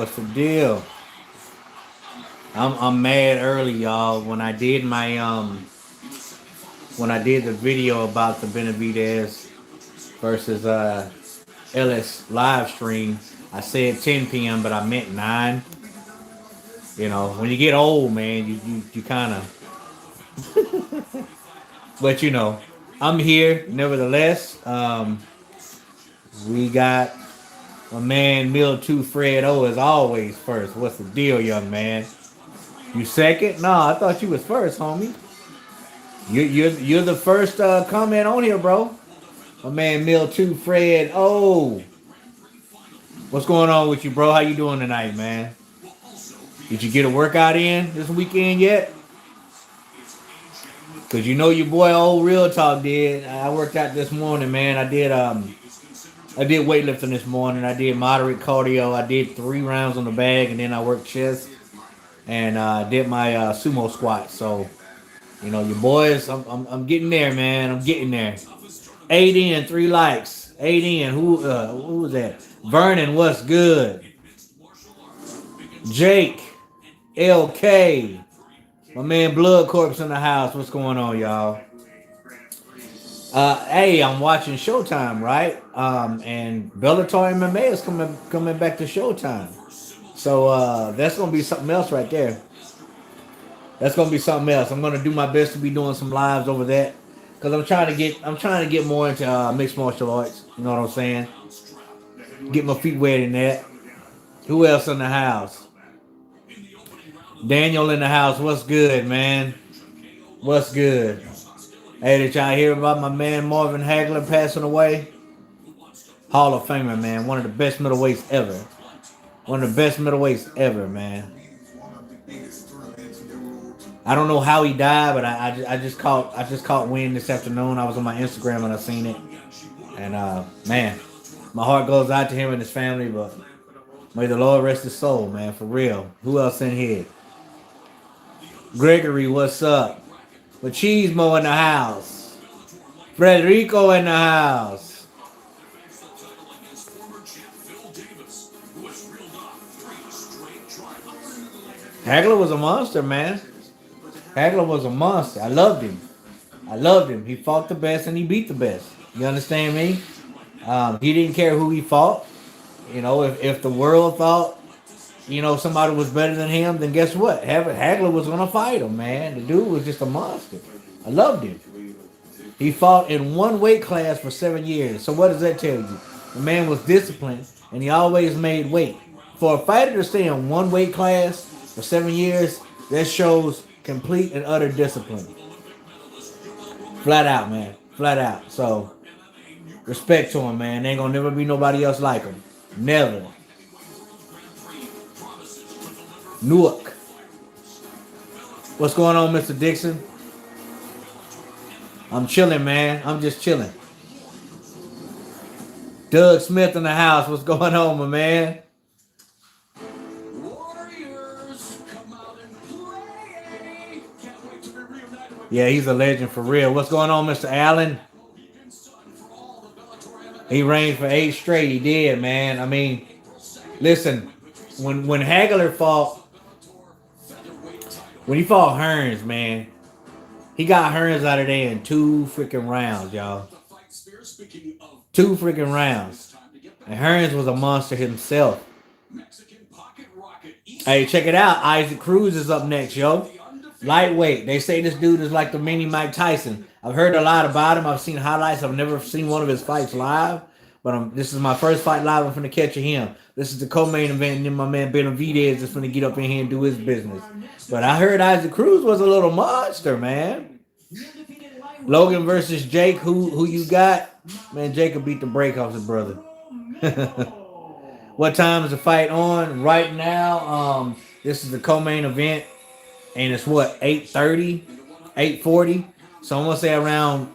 What's the deal? I'm mad early, y'all. When I did the video about the Benavidez versus Ellis live stream, I said 10 p.m. but I meant 9. You know, when you get old, man, you kind of. But you know, I'm here nevertheless. We got my man Mill 2 Fred O as always first. What's the deal, young man? You second? Nah, I thought you was first, homie. You're the first comment on here, bro. My man Mill 2 Fred O. What's going on with you, bro? How you doing tonight, man? Did you get a workout in this weekend yet? Cause you know your boy old Real Talk did. I worked out this morning, man. I did weightlifting this morning. I did moderate cardio. I did 3 rounds on the bag, and then I worked chest and did my sumo squat. So, you know, your boys, I'm getting there, man. I'm getting there. 8 in, 3 likes. 8 in. Who was that? Vernon, what's good? Jake, LK, my man Blood Corpse in the house. What's going on, y'all? Hey, I'm watching Showtime, right? And Bellator MMA is coming back to Showtime. So that's gonna be something else right there. That's gonna be something else. I'm gonna do my best to be doing some lives over that because I'm trying to get more into mixed martial arts. You know what I'm saying? Get my feet wet in that. Who else in the house? Daniel in the house. What's good, man? What's good? Hey, did y'all hear about my man Marvin Hagler passing away? Hall of Famer, man. One of the best middleweights ever. One of the best middleweights ever, man. I don't know how he died, but I just caught wind this afternoon. I was on my Instagram and I seen it, and man, my heart goes out to him and his family. But may the Lord rest his soul, man, for real. Who else in here? Gregory, what's up? Machismo in the house. Frederico in the house. Hagler was a monster, man. Hagler was a monster. I loved him. He fought the best and he beat the best. You understand me? He didn't care who he fought. You know, if the world thought, you know, somebody was better than him, then guess what? Hagler was going to fight him, man. The dude was just a monster. I loved him. He fought in one weight class for 7 years. So what does that tell you? The man was disciplined and he always made weight. For a fighter to stay in one weight class for 7 years, that shows complete and utter discipline. Flat out, man. Flat out. So, respect to him, man. Ain't gonna never be nobody else like him. Never. Newark. What's going on, Mr. Dixon? I'm chilling, man. I'm just chilling. Doug Smith in the house. What's going on, my man? Yeah, he's a legend for real. What's going on, Mr. Allen? He reigned for 8 straight. He did, man. I mean, listen, when Hagler fought, when he fought Hearns, man, he got Hearns out of there in 2 freaking rounds, y'all. 2 freaking rounds. And Hearns was a monster himself. Hey, check it out. Isaac Cruz is up next, yo. Lightweight. They say this dude is like the mini Mike Tyson. I've heard a lot about him. I've seen highlights. I've never seen one of his fights live. But this is my first fight live. I'm finna catch him. This is the co-main event. And then my man Benavidez is finna get up in here and do his business. But I heard Isaac Cruz was a little monster, man. Logan versus Jake. Who you got? Man, Jake will beat the break off his brother. What time is the fight on? Right now, this is the co-main event. And it's what, 8:30, 8:40. So I'm gonna say around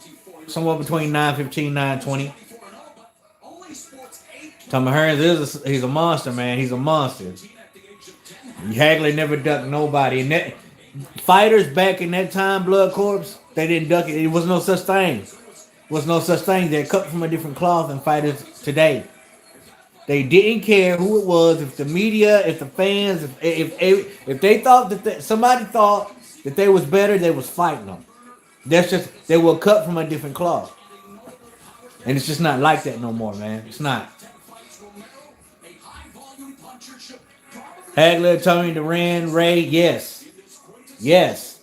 somewhere between 9:15, 9:20. Tommy Hearns he's a monster, man. He's a monster. Hagler never ducked nobody. And that fighters back in that time, Blood Corpse, they didn't duck it. It was no such thing. There was no such thing. They're cut from a different cloth than fighters today. They didn't care who it was, if the media, if the fans, if they thought that somebody thought that they was better, they was fighting them. That's just they were cut from a different cloth, and it's just not like that no more, man. It's not. Hagler, Toney, Duran, Ray, yes, yes.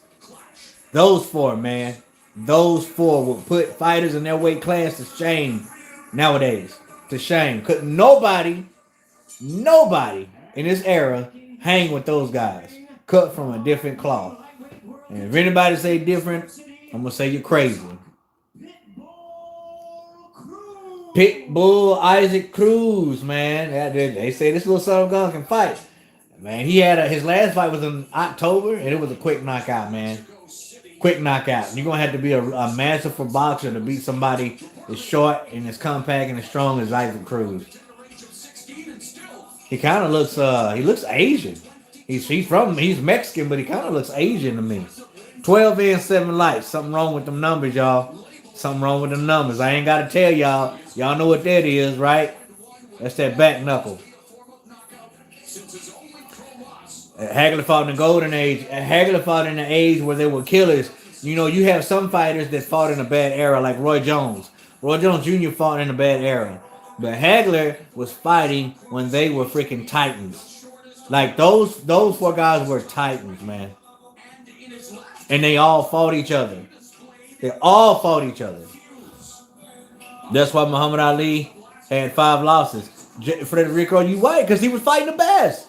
Those four, man. Those four will put fighters in their weight class to shame nowadays. To shame. Couldn't nobody in this era hang with those guys. Cut from a different cloth. And if anybody say different, I'm gonna say you're crazy. Pitbull Isaac Cruz, man. They say this little son of a gun can fight. Man, he had his last fight was in October, and it was a quick knockout, man. Quick knockout. You're gonna have to be a masterful boxer to beat somebody as short and as compact and as strong as Isaac Cruz. He kind of looks he looks Asian. He's Mexican, but he kind of looks Asian to me. 12 in, 7 lights. Something wrong with them numbers, y'all. Something wrong with them numbers. I ain't gotta tell y'all. Y'all know what that is, right? That's that back knuckle. Hagler fought in the golden age. Hagler fought in the age where they were killers. You know, you have some fighters that fought in a bad era, like Roy Jones. Roy Jones Jr. fought in a bad era. But Hagler was fighting when they were freaking titans. Like those four guys were titans, man. And they all fought each other. They all fought each other. That's why Muhammad Ali had 5 losses. Federico, you white, because he was fighting the best.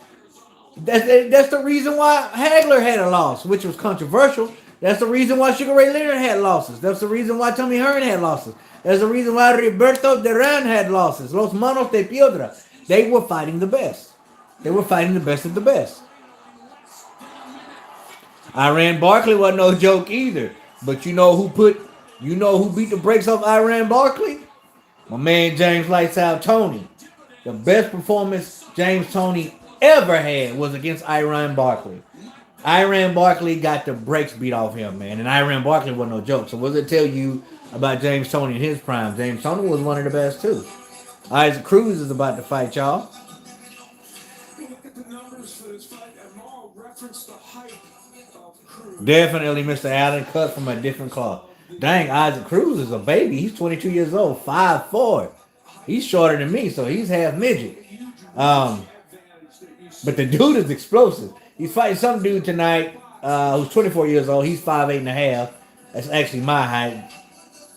That's the reason why Hagler had a loss, which was controversial. That's the reason why Sugar Ray Leonard had losses. That's the reason why Tommy Hearn had losses. That's the reason why Roberto Duran had losses. Los Manos de Piedra. They were fighting the best. They were fighting the best of the best. Iran Barkley wasn't no joke either. But you know who beat the brakes off Iran Barkley? My man James Lights Out Toney. The best performance James Toney ever had was against Iran Barkley. Iran Barkley got the brakes beat off him, man. And Iran Barkley wasn't no joke. So what does it tell you about James Toney in his prime? James Toney was one of the best too. Isaac Cruz is about to fight, y'all. Definitely Mr. Allen, cut from a different cloth. Dang, Isaac Cruz is a baby. He's 22 years old, 5'4". He's shorter than me, so he's half midget. But the dude is explosive. He's fighting some dude tonight who's 24 years old. He's 5'8" and a half. That's actually my height.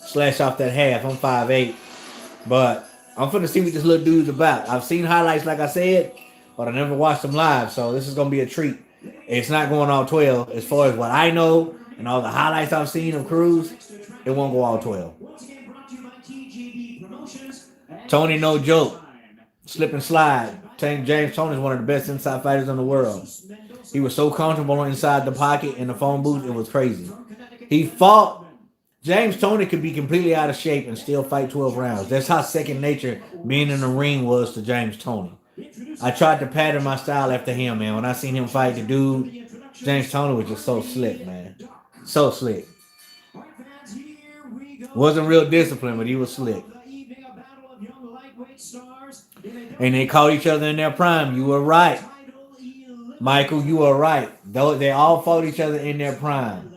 Slash off that half. I'm 5'8". But I'm finna see what this little dude's about. I've seen highlights, like I said, but I never watched them live, so this is gonna be a treat. It's not going all 12 as far as what I know and all the highlights I've seen of Cruz. It won't go all 12. Toney, no joke. Slip and slide. James Toney is one of the best inside fighters in the world. He was so comfortable inside the pocket in the phone booth, it was crazy. He fought. James Toney could be completely out of shape and still fight 12 rounds. That's how second nature being in the ring was to James Toney. I tried to pattern my style after him, man. When I seen him fight the dude, James Toney was just so slick, man. So slick. Wasn't real disciplined, but he was slick. And they caught each other in their prime. You were right. Michael, you were right. They all fought each other in their prime.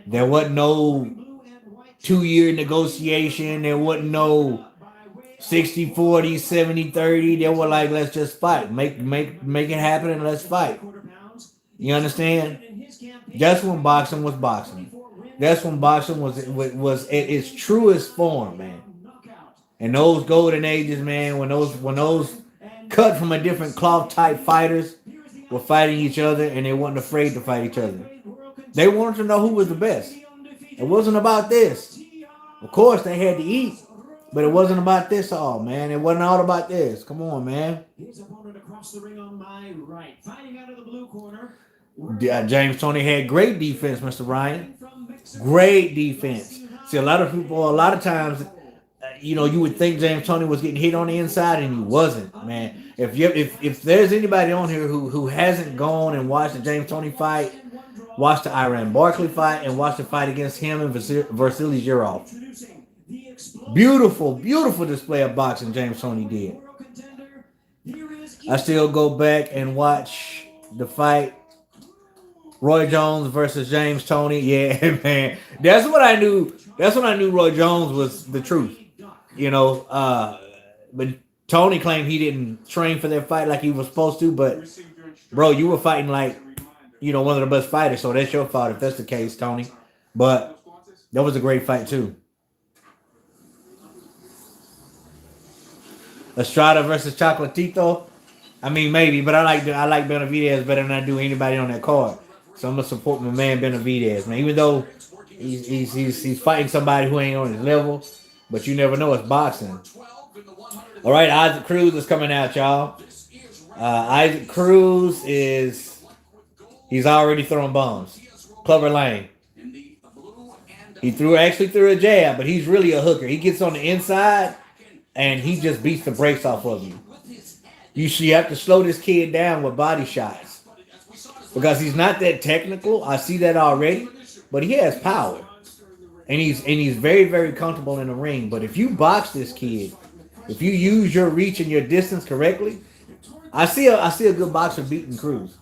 There wasn't no 2-year negotiation. There wasn't no 60-40, 70-30. They were like, let's just fight. Make it happen and let's fight. You understand? That's when boxing was boxing. That's when boxing was at its truest form, man. And those golden ages, man, when those cut from a different cloth type fighters were fighting each other and they weren't afraid to fight each other. They wanted to know who was the best. It wasn't about this. Of course, they had to eat, but it wasn't about this all, man. It wasn't all about this. Come on, man. His opponent across the ring on my right, fighting out of the blue corner. James Toney had great defense, Mr. Ryan. Great defense. See, a lot of times, you would think James Toney was getting hit on the inside, and he wasn't, man. If there's anybody on here who hasn't gone and watched the James Toney fight, watch the Iran Barkley fight, and watch the fight against him and Vasily Zhirov. Beautiful, beautiful display of boxing James Toney did. I still go back and watch the fight. Roy Jones versus James Toney. Yeah, man. That's what I knew. That's when I knew Roy Jones was the truth. You know, but Toney claimed he didn't train for that fight like he was supposed to. But bro, you were fighting like, you know, one of the best fighters. So that's your fault if that's the case, Toney. But that was a great fight too. Estrada versus Chocolatito. I mean, maybe, but I like Benavidez better than I do anybody on that card. So I'm gonna support my man Benavidez, man. Even though he's fighting somebody who ain't on his level, but you never know. It's boxing. All right, Isaac Cruz is coming out, y'all. Isaac Cruz he's already throwing bombs. Clover Lane. He actually threw a jab, but he's really a hooker. He gets on the inside and he just beats the brakes off of you. You have to slow this kid down with body shots because he's not that technical. I see that already, but he has power, and he's very, very comfortable in the ring. But if you box this kid, if you use your reach and your distance correctly, I see a good boxer beating Cruz.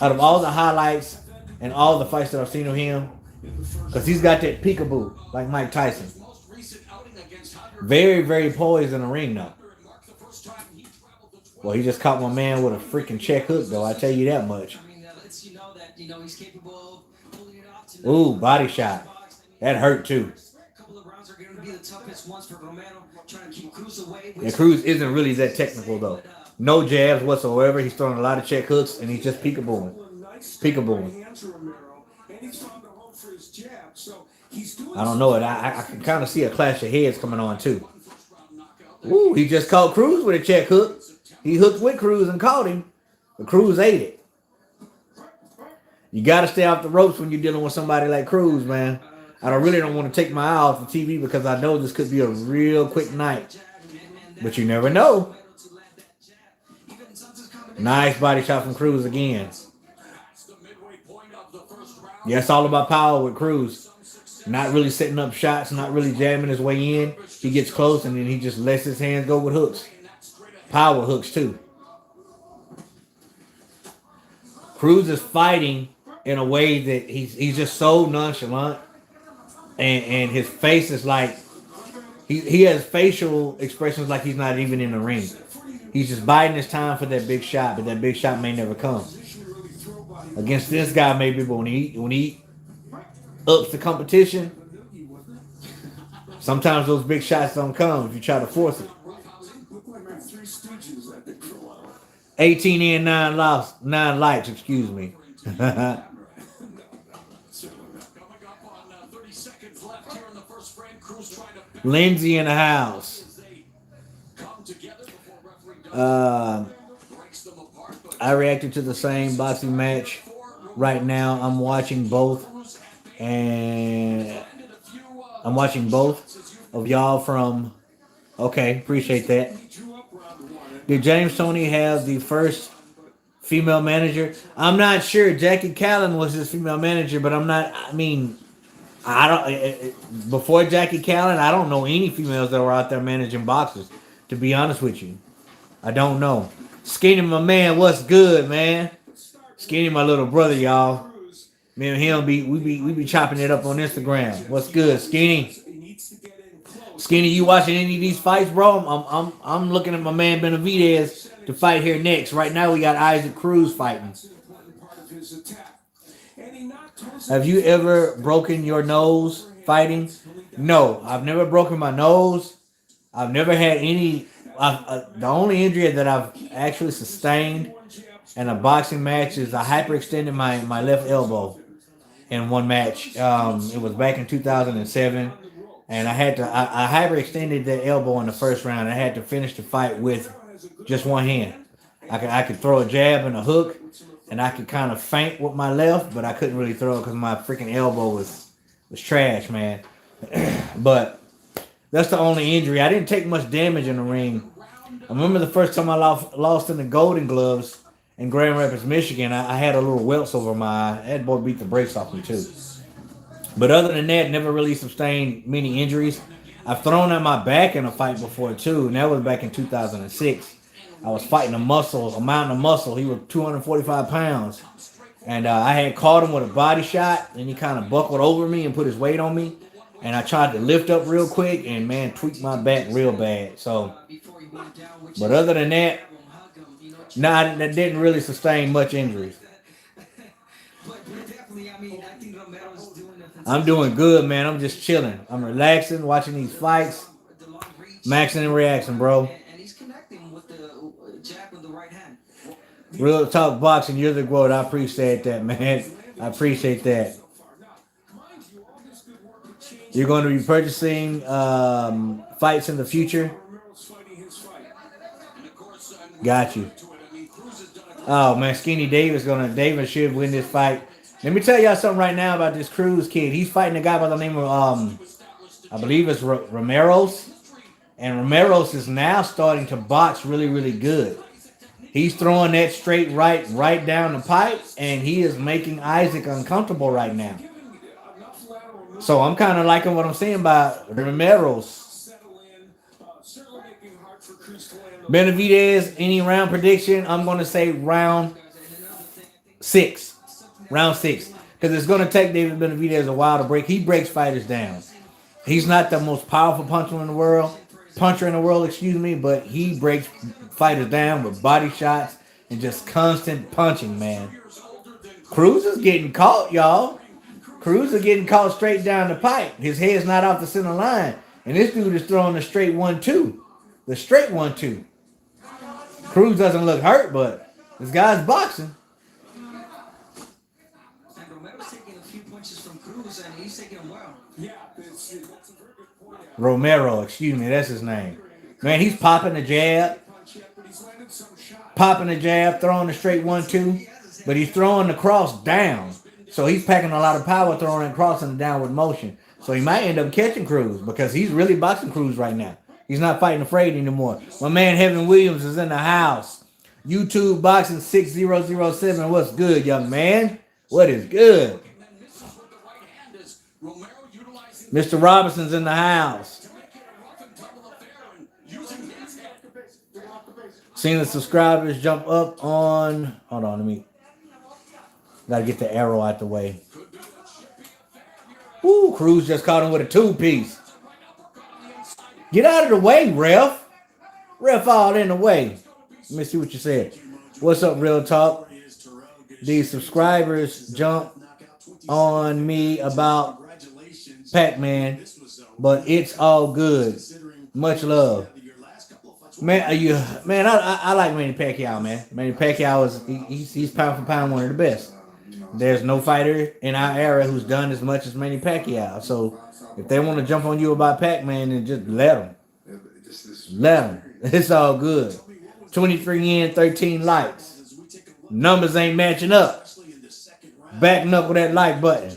Out of all the highlights and all the fights that I've seen of him, because he's got that peekaboo like Mike Tyson. Very, very poised in the ring though. Well, he just caught my man with a freaking check hook, though. I tell you that much. Ooh, body shot. That hurt too. And Cruz isn't really that technical though. No jabs whatsoever. He's throwing a lot of check hooks, and he's just peekabooing. Peekabooing. I don't know it. I can kind of see a clash of heads coming on too. Ooh, he just caught Cruz with a check hook. He hooked with Cruz and caught him, but Cruz ate it. You got to stay off the ropes when you're dealing with somebody like Cruz, man. I really don't want to take my eye off the TV because I know this could be a real quick night. But you never know. Nice body shot from Cruz again. Yeah, it's all about power with Cruz. Not really setting up shots, not really jamming his way in. He gets close and then he just lets his hands go with hooks. Power hooks too. Cruz is fighting in a way that he's just so nonchalant, and his face is like he has facial expressions like he's not even in the ring. He's just biding his time for that big shot, but that big shot may never come. Against this guy, maybe, but when he ups the competition, sometimes those big shots don't come if you try to force it. 18 in, 9 likes, excuse me. Lindsay in the house. I reacted to the same boxing match. Right now, I'm watching both. And I'm watching both of y'all from... Okay, appreciate that. Did James Toney have the first female manager? I'm not sure. Jackie Callan was his female manager, but I'm not. I mean, I don't. Before Jackie Callan, I don't know any females that were out there managing boxers. To be honest with you, I don't know. Skinny, my man, what's good, man? Skinny, my little brother, y'all. Me and him we be chopping it up on Instagram. What's good, Skinny? Skinny, you watching any of these fights, bro? I'm looking at my man Benavidez to fight here next. Right now, we got Isaac Cruz fighting. Have you ever broken your nose fighting? No, I've never broken my nose. I've never had any. The only injury that I've actually sustained in a boxing match is I hyperextended my left elbow in one match. It was back in 2007. And I had to, I hyperextended the elbow in the first round. I had to finish the fight with just one hand. I could throw a jab and a hook, and I could kind of feint with my left, but I couldn't really throw it because my freaking elbow was trash, man. But that's the only injury. I didn't take much damage in the ring. I remember the first time I lost in the Golden Gloves in Grand Rapids, Michigan. I had a little welts over my eye. That boy beat the brakes off me too. But other than that, never really sustained many injuries. I've thrown at my back in a fight before too, and that was back in 2006. I was fighting a mountain of muscle. He was 245 pounds. And I had caught him with a body shot, and he kind of buckled over me and put his weight on me. And I tried to lift up real quick, and man, tweaked my back real bad. So, but other than that, nah, that didn't really sustain much injuries. I'm doing good, man. I'm just chilling. I'm relaxing, watching these fights, maxing and reaction, bro. Real talk boxing, you're the GOAT. I appreciate that, man. I appreciate that. You're going to be purchasing fights in the future? Got you. Oh, man, Skinny Davis should win this fight. Let me tell y'all something right now about this Cruz kid. He's fighting a guy by the name of, I believe it's Romero's. And Romero's is now starting to box really, really good. He's throwing that straight right down the pipe, and he is making Isaac uncomfortable right now. So I'm kind of liking what I'm saying about Romero's. Benavidez, any round prediction? I'm going to say round 6. Round 6. Because it's going to take David Benavidez a while to break. He breaks fighters down. He's not the most powerful puncher in the world, but he breaks fighters down with body shots and just constant punching, man. Cruz is getting caught, y'all. Cruz is getting caught straight down the pipe. His head's not off the center line. And this dude is throwing the straight 1-2. The straight 1-2. Cruz doesn't look hurt, but this guy's boxing. And Romero's taking a few punches from Cruz, and he's taking them well. Yeah, that's a very good point. Romero, excuse me, that's his name. Man, he's popping the jab, throwing the straight 1-2, but he's throwing the cross down. So he's packing a lot of power throwing and crossing the downward motion. So he might end up catching Cruz because he's really boxing Cruz right now. He's not fighting afraid anymore. My man Heaven Williams is in the house. YouTube Boxing 6007. What's good, young man? What is good? Mr. Robinson's in the house. Seeing the subscribers jump up on... Hold on, gotta get the arrow out the way. Woo, Cruz just caught him with a 2-piece. Get out of the way, ref. Ref all in the way. Let me see what you said. What's up, Real Talk? These subscribers jump on me about Pac-Man, but it's all good. Much love. Man, I like Manny Pacquiao, man. Manny Pacquiao he's pound for pound one of the best. There's no fighter in our era who's done as much as Manny Pacquiao. So if they want to jump on you about Pac-Man, then just let them. Let them. It's all good. 23 in, 13 likes. Numbers ain't matching up. Backing up with that like button.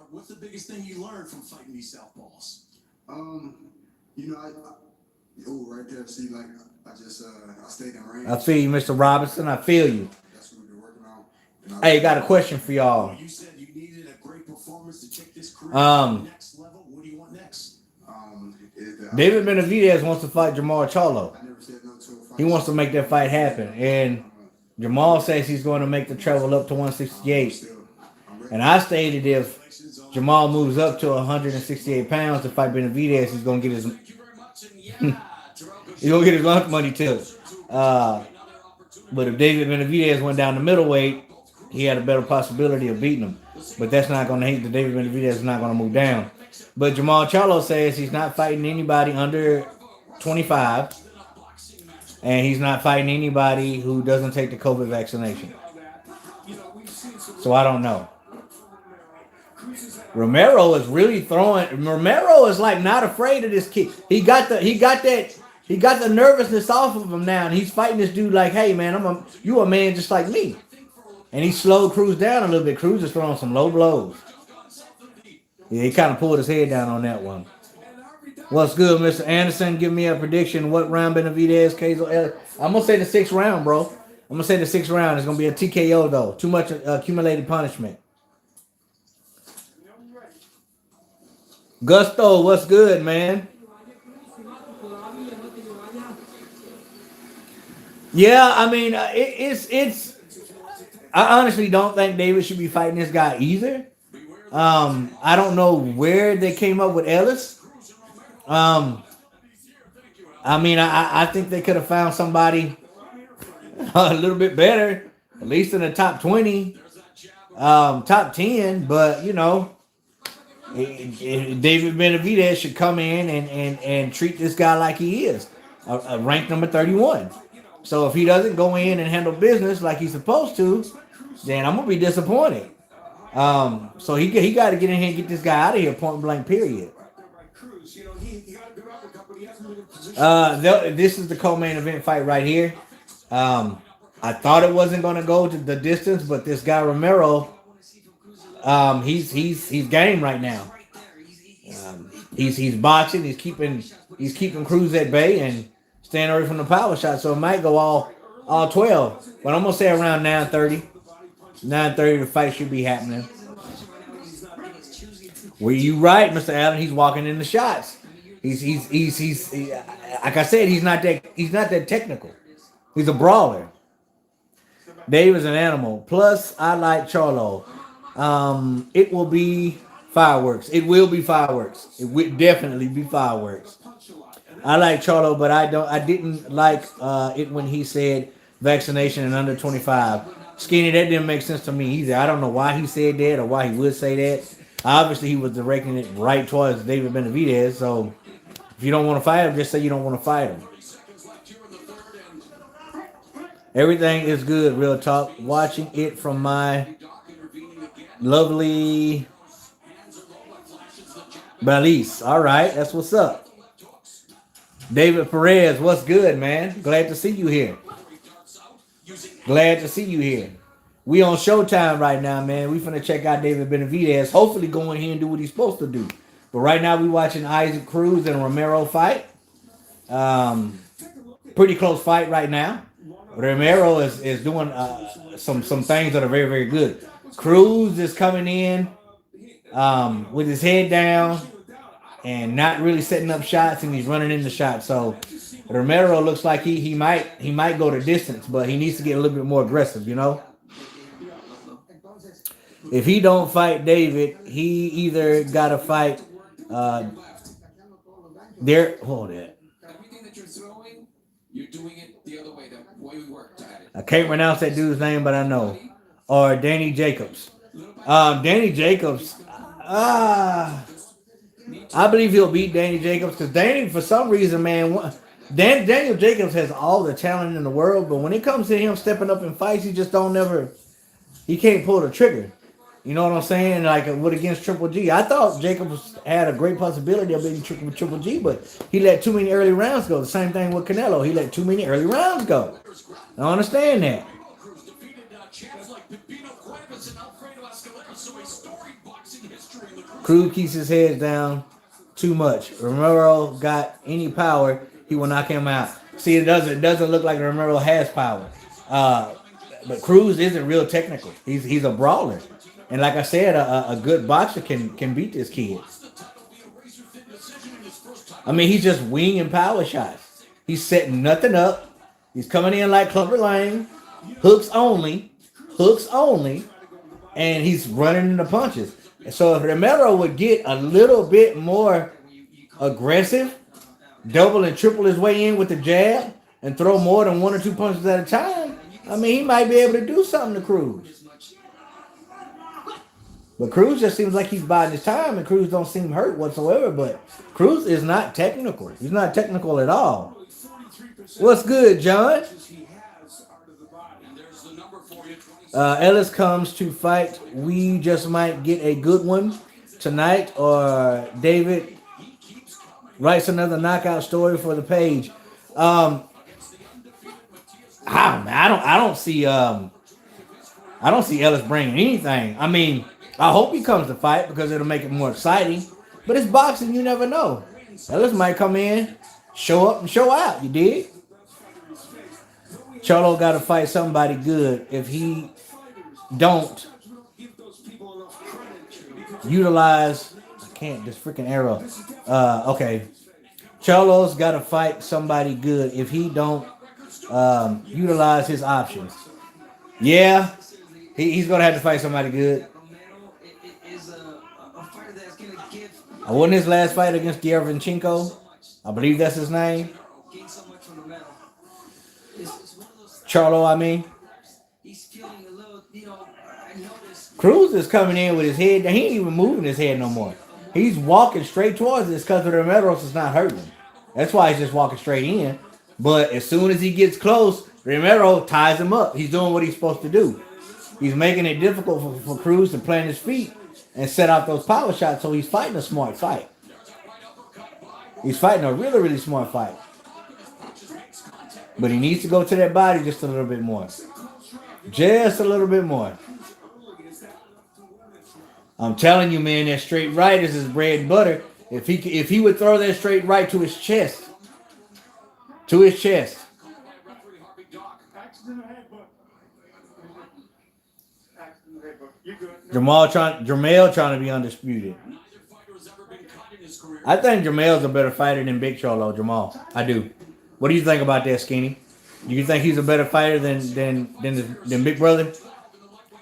What's the biggest thing you learned from fighting these southpaws? Right there. See, like I stayed in range. I feel you, Mr. Robinson. I feel you. That's what we've been working on. Hey, got a question for y'all. You said you needed a great performance to take this career to the next level. What do you want next? David Benavidez wants to fight Jamal Charlo. I never said no to a fight. He wants to make that fight happen. And Jamal says he's going to make the travel up to 168. And I stated if Jamal moves up to 168 pounds to fight Benavidez, he's going to get his he's going to get his lunch money too. But if David Benavidez went down to middleweight, he had a better possibility of beating him. But that's not going to hate that David Benavidez is not going to move down. But Jamal Charlo says he's not fighting anybody under 25. And he's not fighting anybody who doesn't take the COVID vaccination. So I don't know. Romero is really throwing. Romero is like not afraid of this kid. He got the nervousness off of him now, and he's fighting this dude like, hey man, you a man just like me. And he slowed Cruz down a little bit. Cruz is throwing some low blows. Yeah, he kind of pulled his head down on that one. What's good, Mr. Anderson? Give me a prediction. What round Benavidez, Ellis? I'm going to say the 6th round, bro. I'm going to say the 6th round. It's going to be a TKO, though. Too much accumulated punishment. Gusto, what's good, man? Yeah, I mean, it's. I honestly don't think David should be fighting this guy either. I don't know where they came up with Ellis. Um, I mean, I think they could have found somebody a little bit better, at least in the top 20, top 10. But David Benavidez should come in and treat this guy like he is a ranked number 31. So if he doesn't go in and handle business like he's supposed to, then I'm gonna be disappointed. So he got to get in here and get this guy out of here, point blank, period. This is the co-main event fight right here. I thought it wasn't going to go to the distance, but this guy Romero, he's game right now. He's boxing. He's keeping Cruz at bay and staying away from the power shot. So it might go all 12, but I'm gonna say around 9:30. 9:30, the fight should be happening. Well, you right, Mr. Allen. He's walking in the shots. He's like I said, he's not that technical. He's a brawler. Dave is an animal. Plus, I like Charlo. It will be fireworks. It will be fireworks. It will definitely be fireworks. I like Charlo, but I didn't like it when he said vaccination and under 25. Skinny, that didn't make sense to me either. I don't know why he said that or why he would say that. Obviously, he was directing it right towards David Benavidez. So, if you don't want to fight him, just say you don't want to fight him. Everything is good, real talk. Watching it from my lovely Belize. All right, that's what's up. David Perez, what's good, man? Glad to see you here. Glad to see you here. We on Showtime right now, man. We finna check out David Benavidez. Hopefully go in here and do what he's supposed to do. But right now we watching Isaac Cruz and Romero fight. Pretty close fight right now. Romero is doing some things that are very, very good. Cruz is coming in with his head down and not really setting up shots, and he's running into shots. So Romero looks like he might go the distance, but he needs to get a little bit more aggressive, If he don't fight David, he either got to fight there. Hold it. Everything that you're throwing, you're doing it the other way. The way we worked at it. I can't pronounce that dude's name, but I know. Or Danny Jacobs. Danny Jacobs. I believe he'll beat Danny Jacobs because Danny, for some reason, man, Daniel Jacobs has all the talent in the world, but when it comes to him stepping up in fights, he just he can't pull the trigger. You know what I'm saying? Like what against Triple G. I thought Jacobs had a great possibility of beating Triple G, but he let too many early rounds go. The same thing with Canelo. He let too many early rounds go. I don't understand that. Cruz keeps his head down too much. Romero got any power, he will knock him out. See, it doesn't look like Romero has power. But Cruz isn't real technical. He's a brawler. And like I said, a good boxer can beat this kid. I mean, he's just winging power shots. He's setting nothing up. He's coming in like Clubber Lang, hooks only, and he's running into punches. So if Romero would get a little bit more aggressive, double and triple his way in with the jab, and throw more than one or two punches at a time, I mean, he might be able to do something to Cruz. But Cruz just seems like he's biding his time, and Cruz don't seem hurt whatsoever. But Cruz is not technical. He's not technical at all. What's good, John? Ellis comes to fight. We just might get a good one tonight, or David writes another knockout story for the page. I don't see Ellis bringing anything. I mean, I hope he comes to fight because it'll make it more exciting. But it's boxing, you never know. Ellis might come in, show up and show out. You dig? Charlo got to fight somebody good. If he don't utilize, I can't, this freaking arrow. Okay. Charlo's got to fight somebody good. If he don't utilize his options. Yeah, he's gonna have to fight somebody good. Romero is a fighter that's gonna give I won his last fight against Giervinchenko. so much, I believe that's his name. gain so much from Romero. It's one of those Charlo, I mean. he's feeling a little, I noticed Cruz is coming in with his head. He ain't even moving his head no more. He's walking straight towards this because the Romero's is not hurting him. That's why he's just walking straight in. But as soon as he gets close, Romero ties him up. He's doing what he's supposed to do. He's making it difficult for Cruz to plant his feet and set out those power shots. So he's fighting a smart fight. He's fighting a really, really smart fight. But he needs to go to that body just a little bit more. Just a little bit more. I'm telling you, man, that straight right is his bread and butter. If he would throw that straight right to his chest. To his chest. Jamel trying to be undisputed. I think Jamel's a better fighter than Big Cholo, Jamal. I do. What do you think about that, Skinny? Do you think he's a better fighter than Big Brother?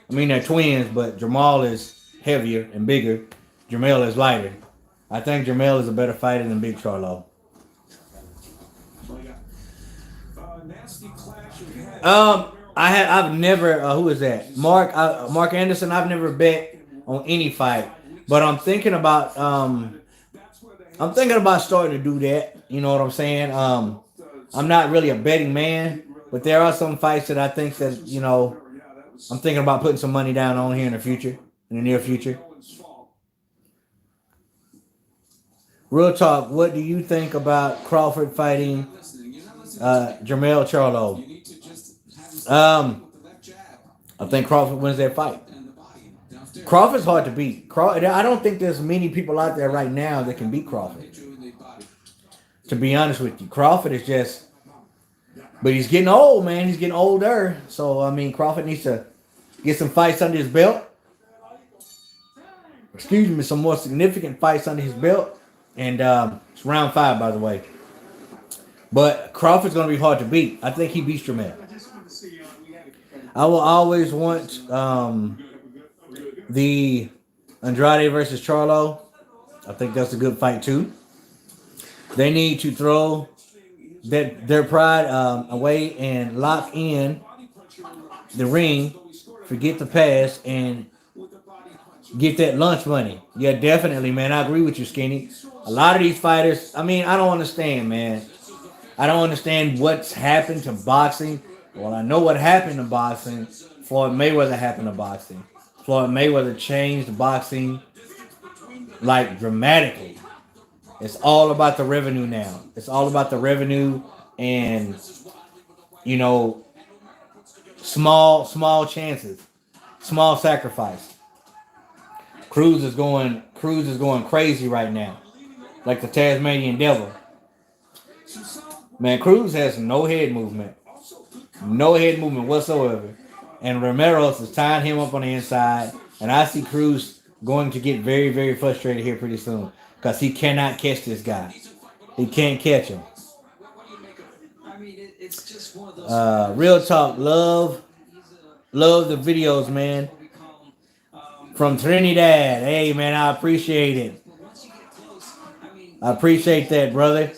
I mean, they're twins, but Jamal is heavier and bigger. Jamel is lighter. I think Jamel is a better fighter than Big Cholo. I've never who is that? Mark Anderson. I've never bet on any fight, but I'm thinking about starting to do that. You know what I'm saying? I'm not really a betting man, but there are some fights that I think that I'm thinking about putting some money down on here in the near future. Real talk. What do you think about Crawford fighting Jermell Charlo? I think Crawford wins that fight. Crawford's hard to beat. I don't think there's many people out there right now that can beat Crawford. To be honest with you, Crawford is just, but he's getting old, man. He's getting older. So I mean, Crawford needs to get some fights under his belt. Excuse me, some more significant fights under his belt. And it's round 5, by the way. But Crawford's going to be hard to beat. I think he beats Jermell. I will always want the Andrade versus Charlo. I think that's a good fight too. They need to throw their pride away and lock in the ring, forget the past, and get that lunch money. Yeah, definitely, man. I agree with you, Skinny. A lot of these fighters, I mean, I don't understand, man. I don't understand what's happened to boxing. Well, I know what happened to boxing. Floyd Mayweather happened to boxing. Floyd Mayweather changed boxing like dramatically. It's all about the revenue now. It's all about the revenue and, small chances, small sacrifice. Cruz is going crazy right now, like the Tasmanian devil. Man, Cruz has no head movement whatsoever, and Romero's is tying him up on the inside. And I see Cruz going to get very, very frustrated here pretty soon because he cannot catch this guy. He can't catch him. I mean, it's just one of those. Real talk, love the videos, man. From Trinidad. Hey, man, I appreciate it. I appreciate that, brother.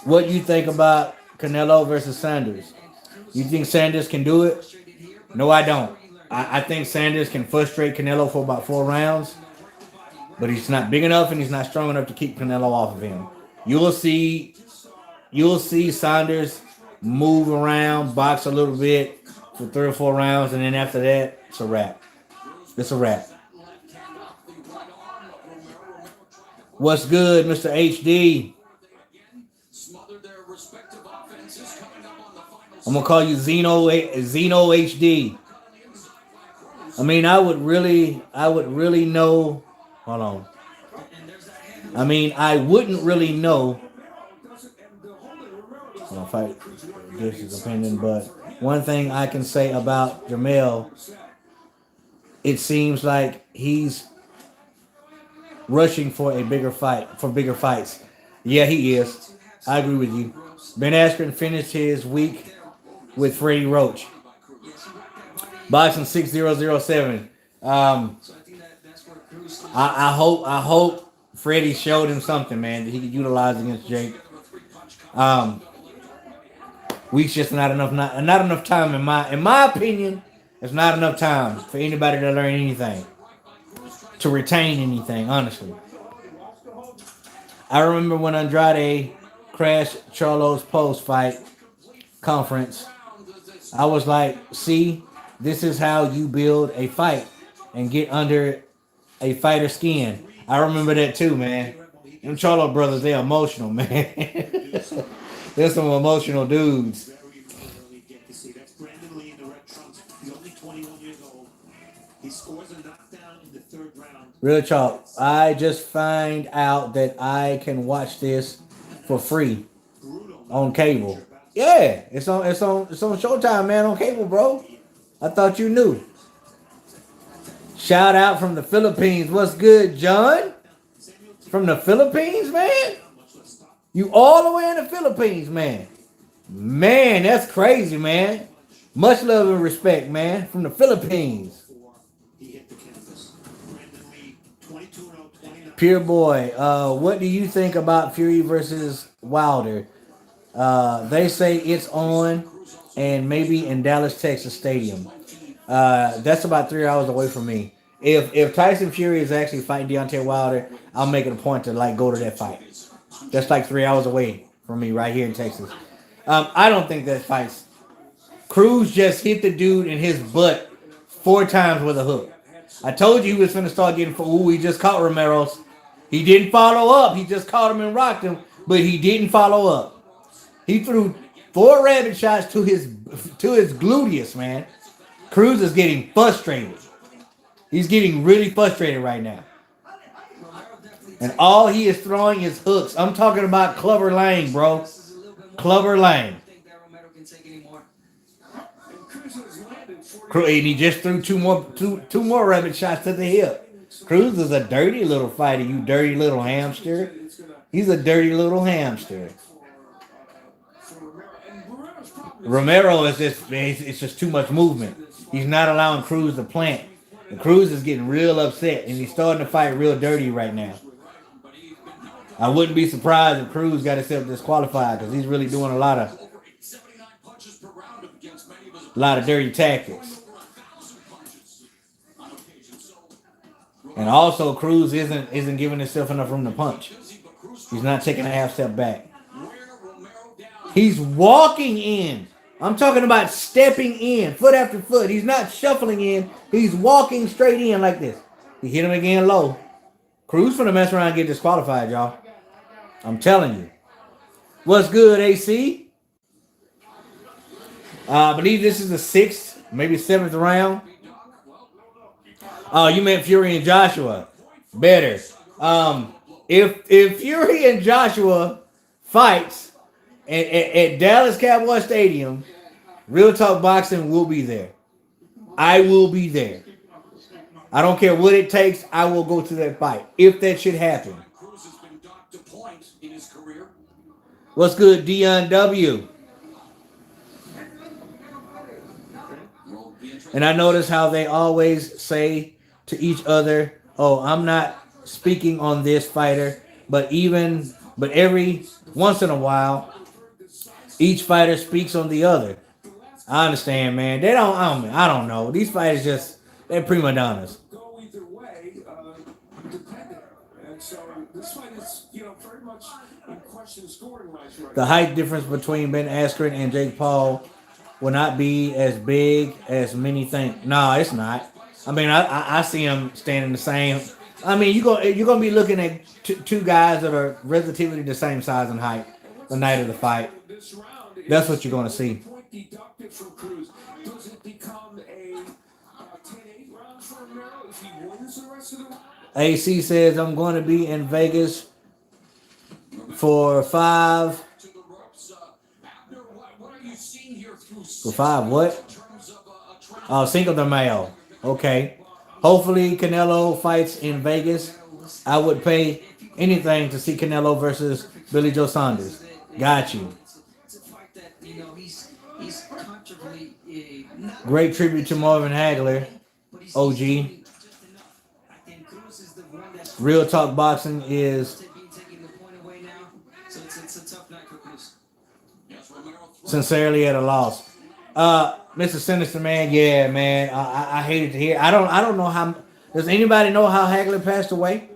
What do you think about Canelo versus Sanders? You think Sanders can do it? No, I don't. I think Sanders can frustrate Canelo for about 4 rounds, but he's not big enough and he's not strong enough to keep Canelo off of him. You'll see Sanders move around, box a little bit for 3 or 4 rounds, and then after that, it's a wrap. It's a wrap. What's good, Mr. HD? I'm gonna call you Zeno HD. I mean, I would really know. Hold on. I mean, I wouldn't really know. I don't fight this is opinion, but one thing I can say about Jermell, it seems like he's rushing for a bigger fight, for bigger fights. Yeah, he is. I agree with you. Ben Askren finished his week with Freddie Roach. Boxing 6007. So I think that's where Cruz. I hope Freddie showed him something, man, that he could utilize against Jake. Week's just not enough time in my opinion. It's not enough time for anybody to learn anything, to retain anything. Honestly, I remember when Andrade crashed Charlo's post-fight conference. I was like, see, this is how you build a fight and get under a fighter's skin. I remember that too, man. Them Charlo brothers, they're emotional, man. They're some emotional dudes. Real talk. I just find out that I can watch this for free on cable. Yeah, it's on Showtime, man, on cable, bro. I thought you knew. Shout out from the Philippines. What's good, John? From the Philippines, man? You all the way in the Philippines, man. Man, that's crazy, man. Much love and respect, man, from the Philippines. Pure boy, what do you think about Fury versus Wilder? They say it's on and maybe in Dallas, Texas Stadium. That's about 3 hours away from me. If Tyson Fury is actually fighting Deontay Wilder, I'll make it a point to like go to that fight. That's like 3 hours away from me right here in Texas. I don't think that fight's. Cruz just hit the dude in his butt 4 times with a hook. I told you he was finna start getting. He just caught Romero's. He didn't follow up. He just caught him and rocked him, but he didn't follow up. He threw 4 rabbit shots to his gluteus, man. Cruz is getting frustrated. He's getting really frustrated right now. And all he is throwing is hooks. I'm talking about Clubber Lang, bro. Clubber Lang. And he just threw two more rabbit shots to the hip. Cruz is a dirty little fighter, you dirty little hamster. He's a dirty little hamster. Romero is it's just too much movement. He's not allowing Cruz to plant. And Cruz is getting real upset, and he's starting to fight real dirty right now. I wouldn't be surprised if Cruz got himself disqualified because he's really doing a lot of dirty tactics. And also, Cruz isn't giving himself enough room to punch. He's not taking a half step back. He's walking in. I'm talking about stepping in, foot after foot. He's not shuffling in. He's walking straight in like this. He hit him again low. Cruz finna mess around and get disqualified, y'all. I'm telling you. What's good, AC? I believe this is the 6th, maybe 7th round. Oh, you meant Fury and Joshua. Better. If Fury and Joshua fights at Dallas Cowboy Stadium, Real Talk Boxing will be there. I will be there. I don't care what it takes. I will go to that fight if that should happen. What's good, Dion W? And I notice how they always say to each other, "Oh, I'm not speaking on this fighter," but every once in a while, each fighter speaks on the other. I understand, man. I don't know. These fighters they're prima donnas. Go either way, depending. And so this fight is, very much in question scoring wise right The height difference between Ben Askren and Jake Paul will not be as big as many think. No, it's not. I mean, I see them standing the same. I mean, you're gonna be looking at two guys that are relatively the same size and height the night of the fight. That's what you're gonna see. Deducted from Cruz. Does it become a 10-8 round for Romero if he wins the rest of the round? AC says I'm going to be in Vegas for 5. For 5 what? Oh, Cinco de Mayo. Okay. Hopefully Canelo fights in Vegas. I would pay anything to see Canelo versus Billy Joe Saunders. Got you. Great tribute to Marvin Hagler, but he's OG. doing just enough. I think Cruz is the one that's Real Talk Boxing is taking the point away now. So it's a tough night for Cruz. sincerely at a loss. Mr. Sinister, man, yeah, man. I hated to hear. I don't know how. Does anybody know how Hagler passed away?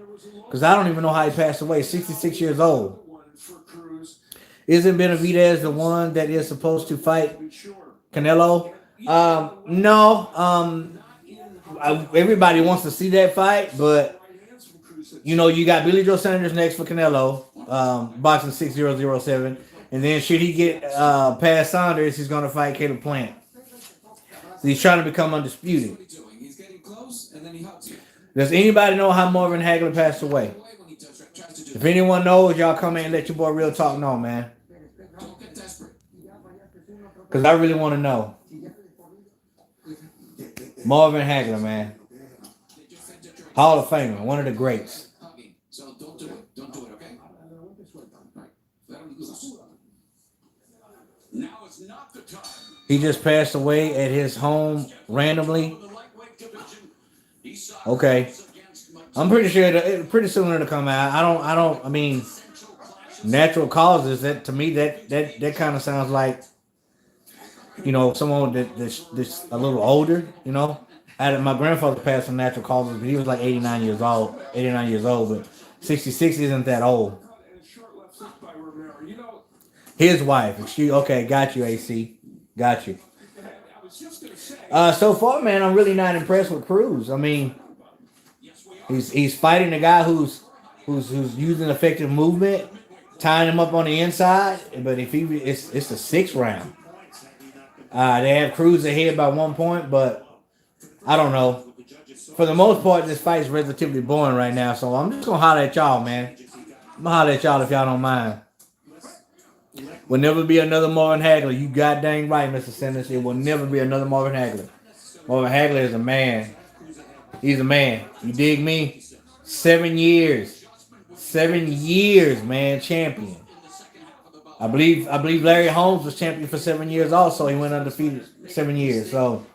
Because I don't even know how he passed away. 66 years old. Isn't Benavidez the one that is supposed to fight Canelo? No. Everybody wants to see that fight, but you know, you got Billy Joe Sanders next for Canelo, boxing 6007. And then should he get past Saunders, he's going to fight Caleb Plant. So he's trying to become undisputed. He's getting close, and then he hugs you. Does anybody know how Marvin Hagler passed away? If anyone knows, y'all come in and let your boy Real Talk know, man. Don't get desperate. Because I really want to know. Marvin Hagler, man. Hall of Famer, one of the greats. So don't do it. Don't do it, okay? Right. Let him loose. Now is not the time. He just passed away at his home randomly. Okay. I'm pretty sure that pretty soon it'll come out. I mean, natural causes, that to me that kind of sounds like, you know, someone that's a little older, you know. My grandfather passed from natural causes, but he was like 89 years old, but 66 isn't that old. His wife, okay, got you, AC. Got you. So far, man, I'm really not impressed with Cruz. I mean, he's fighting a guy who's using effective movement, tying him up on the inside. But if it's the 6th round. They have Cruz ahead by 1 point, but I don't know. For the most part, this fight is relatively boring right now, so I'm just gonna holler at y'all, man. I'm gonna holler at y'all if y'all don't mind. Will never be another Marvin Hagler. You got dang right, Mr. Sanders. It will never be another Marvin Hagler. Marvin Hagler is a man. He's a man. You dig me? 7 years. 7 years, man. Champion. I believe Larry Holmes was champion for 7 years also. He went undefeated 7 years. So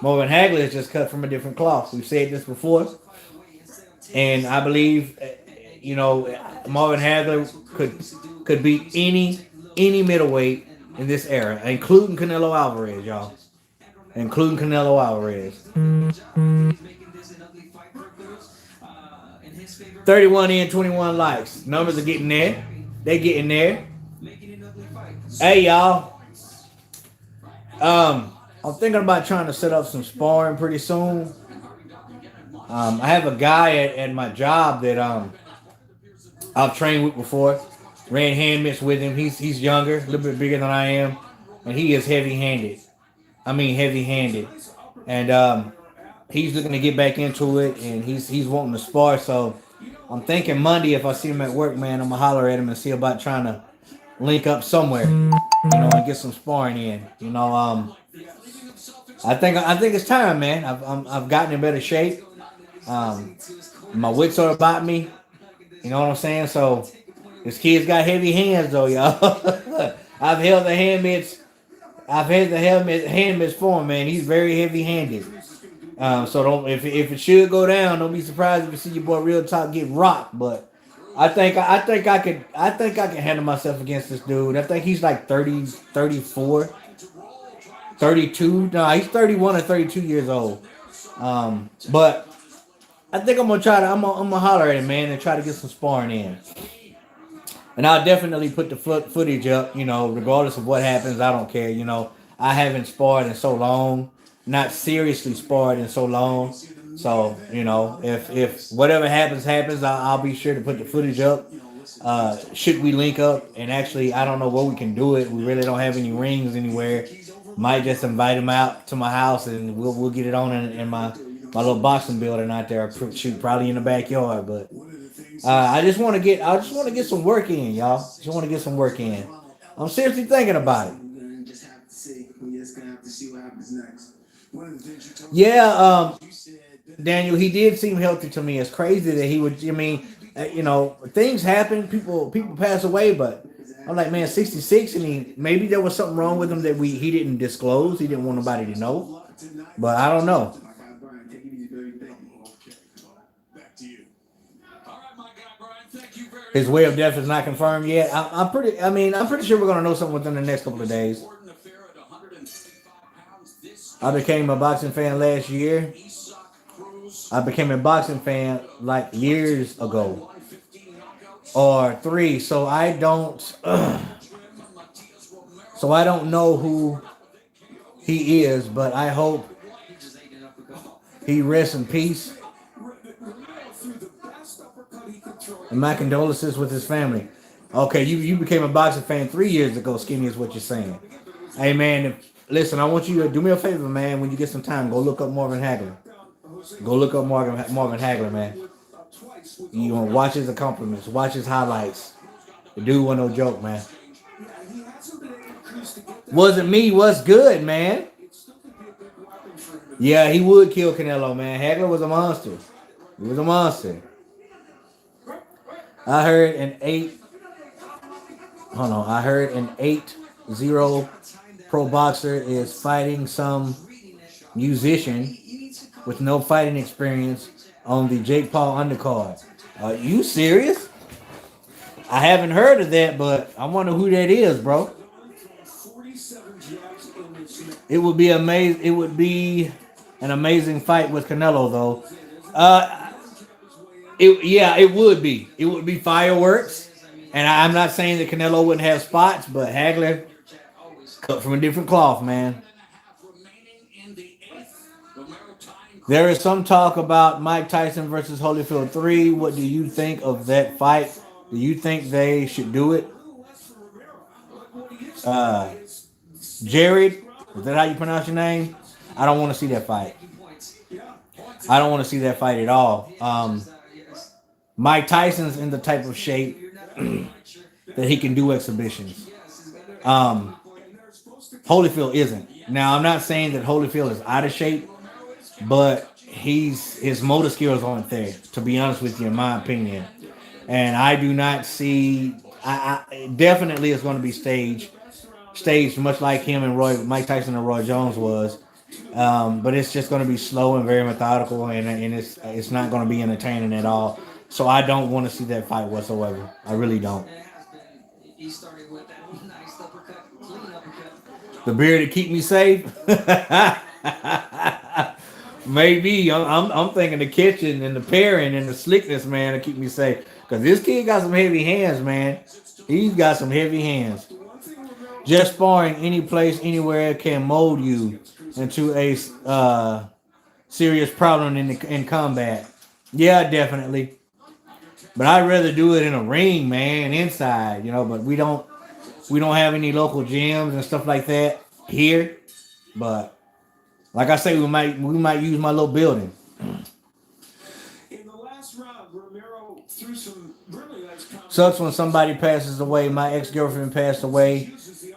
Marvin Hagler is just cut from a different cloth. We've said this before. And I believe, you know, Marvin Hagler could beat any middleweight in this era, including Canelo Alvarez, y'all. Including Canelo Alvarez. 31 in, 21 likes. Numbers are getting there. They getting there. Hey, y'all. I'm thinking about trying to set up some sparring pretty soon. I have a guy at my job that I've trained with before. Ran hand mitts with him. He's younger, a little bit bigger than I am, and he is heavy-handed. I mean, heavy-handed. And he's looking to get back into it, and he's wanting to spar. So I'm thinking Monday, if I see him at work, man, I'm gonna holler at him and see about trying to link up somewhere, you know, and get some sparring in. You know, I think it's time, man. I've gotten in better shape. My wits are about me. You know what I'm saying? So this kid's got heavy hands, though, y'all. I've held the hand mitts. I've had the hand mitts for him, man. He's very heavy-handed. So don't if it should go down, don't be surprised if you see your boy Real Talk get rocked. But I think I can handle myself against this dude. I think he's like 30, 34, 32. No, he's 31 or 32 years old. But I think I'm gonna holler at him, man, and try to get some sparring in. And I'll definitely put the footage up, you know, regardless of what happens. I don't care, you know. I haven't sparred in so long, not seriously sparred in so long. So, you know, if whatever happens, I'll be sure to put the footage up. Should we link up? And actually, I don't know where we can do it. We really don't have any rings anywhere. Might just invite him out to my house, and we'll get it on in my little boxing building out there. Shoot, probably in the backyard, but. I just want to get some work in, y'all. Just want to get some work in. I'm seriously thinking about it. Yeah, Daniel, he did seem healthy to me. It's crazy that he would. I mean, you know, things happen. People pass away, but I'm like, man, 66, and maybe there was something wrong with him that he didn't disclose. He didn't want nobody to know. But I don't know. His way of death is not confirmed yet. I'm pretty sure we're gonna know something within the next couple of days. I became a boxing fan last year. I became a boxing fan like years ago, or 3. So I don't. So I don't know who he is, but I hope he rests in peace. And my condolences with his family. Okay, you became a boxing fan 3 years ago, Skinny, is what you're saying. Hey, man, listen, I want you to do me a favor, man. When you get some time, go look up Marvin Hagler. Go look up Marvin Hagler, man. You know, watch his accomplishments. Watch his highlights. The dude wasn't no joke, man. Wasn't me. What's good, man? Yeah, he would kill Canelo, man. Hagler was a monster. He was a monster. I heard an 8-0 pro boxer is fighting some musician with no fighting experience on the Jake Paul undercard. Are you serious? I haven't heard of that, but I wonder who that is, bro. It would be amazing. It would be an amazing fight with Canelo, though. It would be. It would be fireworks. And I'm not saying that Canelo wouldn't have spots, but Hagler cut from a different cloth, man. There is some talk about Mike Tyson versus Holyfield 3. What do you think of that fight? Do you think they should do it? Jared, is that how you pronounce your name? I don't want to see that fight. I don't want to see that fight at all. Mike Tyson's in the type of shape that he can do exhibitions. Holyfield isn't. Now, I'm not saying that Holyfield is out of shape, but his motor skills aren't there, to be honest with you, in my opinion. And I do not see. I definitely it's going to be staged much like him and Mike Tyson and Roy Jones was. But it's just going to be slow and very methodical, and it's not going to be entertaining at all. So I don't want to see that fight whatsoever. I really don't. The beer to keep me safe? Maybe. I'm thinking the kitchen and the pairing and the slickness, man, to keep me safe. Because this kid got some heavy hands, man. He's got some heavy hands. Just sparring any place, anywhere can mold you into a serious problem in combat. Yeah, definitely. But I'd rather do it in a ring, man, inside, but we don't have any local gyms and stuff like that here. But like I say, we might use my little building. In the last round, Romero threw some really nice comments. Sucks when somebody passes away. My ex-girlfriend passed away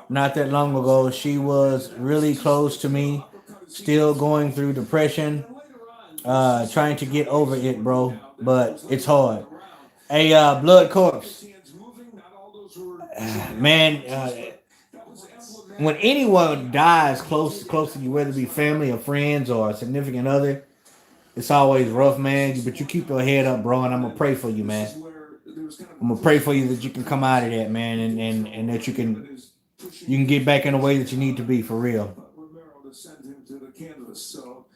not that long ago. She was really close to me. Still going through depression. Trying to get over it, bro. But it's hard. Hey, Blood Corpse. Man, when anyone dies close to you, whether it be family or friends or a significant other, it's always rough, man. But you keep your head up, bro, and I'm gonna pray for you, man. I'm gonna pray for you that you can come out of that, man, and that you can get back in the way that you need to be, for real. Romero to send him to the canvas, so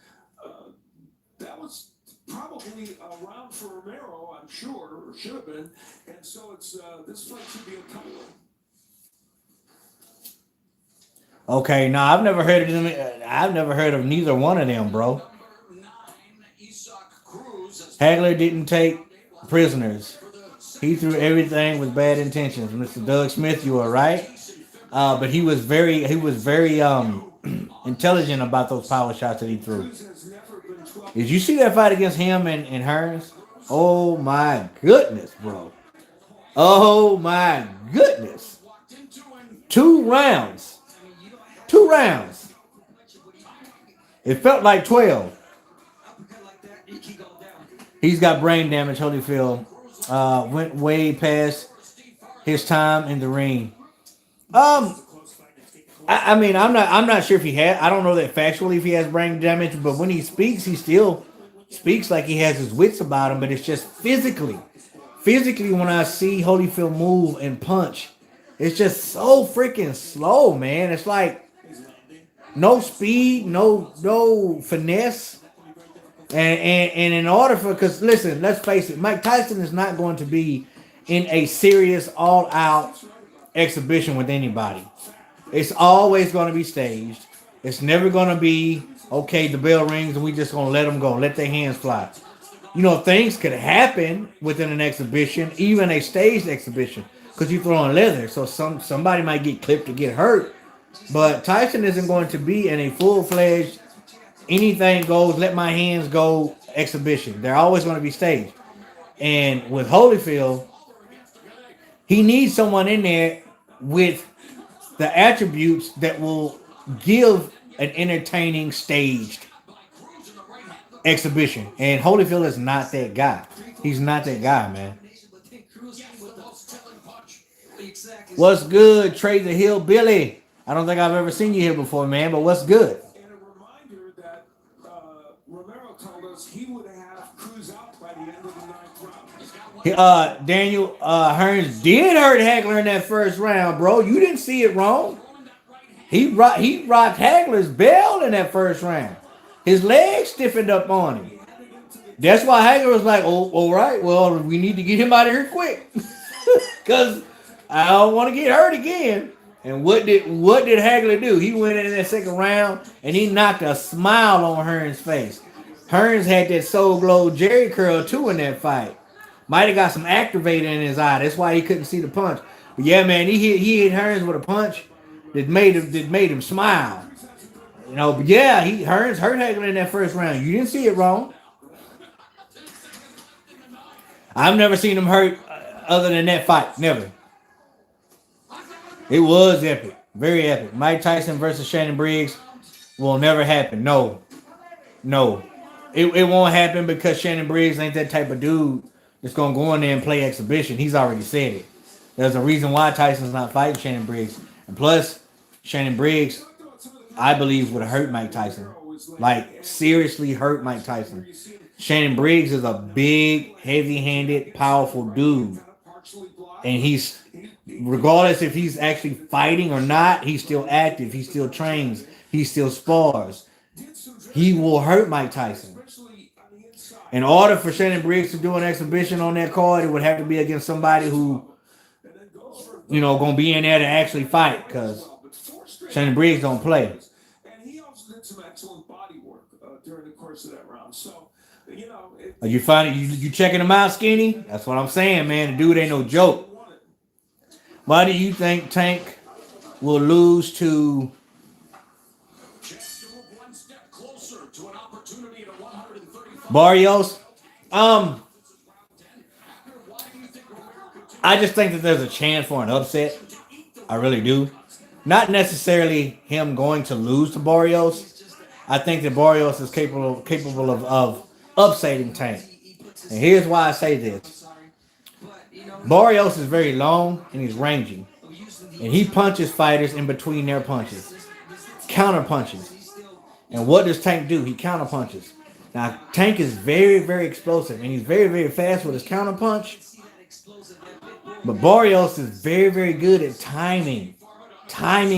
that was probably a round for Romero, I'm sure, or should have been, and so it's this fight should be a tough one. Okay, now I've never heard of them. I've never heard of neither one of them, bro. Hagler didn't take prisoners. He threw everything with bad intentions. Mr. Doug Smith, you are right. But he was very intelligent about those power shots that he threw. Did you see that fight against him and Hearns? Oh my goodness, bro. Oh my goodness. 2 rounds. 2 rounds. It felt like 12. He's got brain damage, Holyfield. Went way past his time in the ring. Um, I mean, I'm not sure if he had. I don't know that factually if he has brain damage, but when he speaks, he still speaks like he has his wits about him. But it's just physically, when I see Holyfield move and punch, it's just so freaking slow, man. It's like no speed, no finesse. And in order for, because listen, let's face it, Mike Tyson is not going to be in a serious all out exhibition with anybody. It's always going to be staged. It's never going to be okay. The bell rings and we just going to let them go, let their hands fly. You know, things could happen within an exhibition, even a staged exhibition, because you throw on leather, so somebody might get clipped or get hurt. But Tyson isn't going to be in a full-fledged anything goes, let my hands go exhibition. They're always going to be staged. And with Holyfield, he needs someone in there with the attributes that will give an entertaining staged exhibition. And Holyfield is not that guy. He's not that guy, man. What's good, Trey the Hillbilly? I don't think I've ever seen you here before, man, but what's good? And a reminder that Romero told us he would have Cruz out by the end of the 9th round. Daniel Hearns did hurt Hagler in that first round, bro. You didn't see it wrong. He rocked Hagler's bell in that first round. His legs stiffened up on him. That's why Hagler was like, "Oh, all right. Well, we need to get him out of here quick, because I don't want to get hurt again." And what did Hagler do? He went in that second round and he knocked a smile on Hearns' face. Hearns had that Soul Glow Jerry curl too in that fight. Might have got some activator in his eye. That's why he couldn't see the punch. But yeah, man, he hit Hearns with a punch that made him smile. You know, but yeah, Hearns hurt Hagler in that first round. You didn't see it wrong. I've never seen him hurt other than that fight. Never. It was epic. Very epic. Mike Tyson versus Shannon Briggs will never happen. No. It won't happen because Shannon Briggs ain't that type of dude that's going to go in there and play exhibition. He's already said it. There's a reason why Tyson's not fighting Shannon Briggs. And plus, Shannon Briggs, I believe, would hurt Mike Tyson. Like, seriously hurt Mike Tyson. Shannon Briggs is a big, heavy-handed, powerful dude. And he's, regardless if he's actually fighting or not, he's still active. He still trains. He still spars. He will hurt Mike Tyson. In order for Shannon Briggs to do an exhibition on that card, it would have to be against somebody who, you know, going to be in there to actually fight, because Shannon Briggs don't play. And he also did some excellent body work during the course of that round. So, you know, Are you finding you checking him out, Skinny? That's what I'm saying, man. The dude ain't no joke. Why do you think Tank will lose to Barrios? I just think that there's a chance for an upset. I really do. Not necessarily him going to lose to Barrios. I think that Barrios is capable of upsetting Tank. And here's why I say this. Barrios is very long and he's rangy. And he punches fighters in between their punches. Counter punches. And what does Tank do? He counter punches. Now, Tank is very, very explosive. And he's very, very fast with his counter punch. But Barrios is very, very good at timing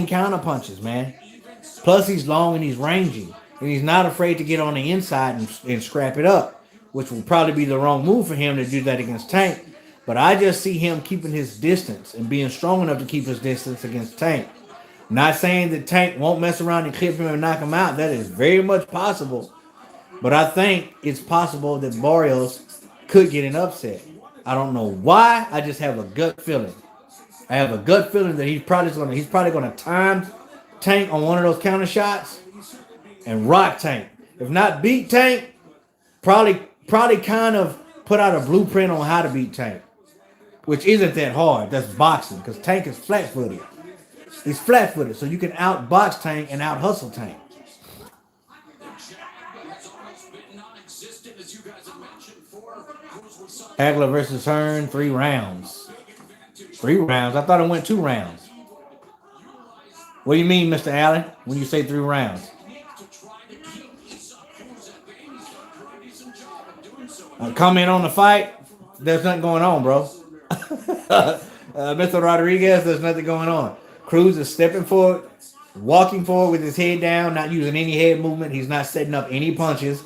counter punches, man. Plus, he's long and he's rangy. And he's not afraid to get on the inside and scrap it up, which will probably be the wrong move for him to do that against Tank. But I just see him keeping his distance and being strong enough to keep his distance against Tank. Not saying that Tank won't mess around and clip him and knock him out. That is very much possible. But I think it's possible that Barrios could get an upset. I don't know why. I just have a gut feeling. I have a gut feeling that he's probably gonna time Tank on one of those counter shots and rock Tank. If not beat Tank, probably kind of put out a blueprint on how to beat Tank, which isn't that hard. That's boxing, because Tank is flat-footed. He's flat-footed, so you can outbox Tank and out-hustle Tank. Hagler versus Hearn, 3 rounds. 3 rounds? I thought it went 2 rounds. What do you mean, Mr. Allen, when you say 3 rounds? Comment on the fight. There's nothing going on, bro. Mr. Rodriguez, there's nothing going on. Cruz is stepping forward, walking forward with his head down, not using any head movement. He's not setting up any punches.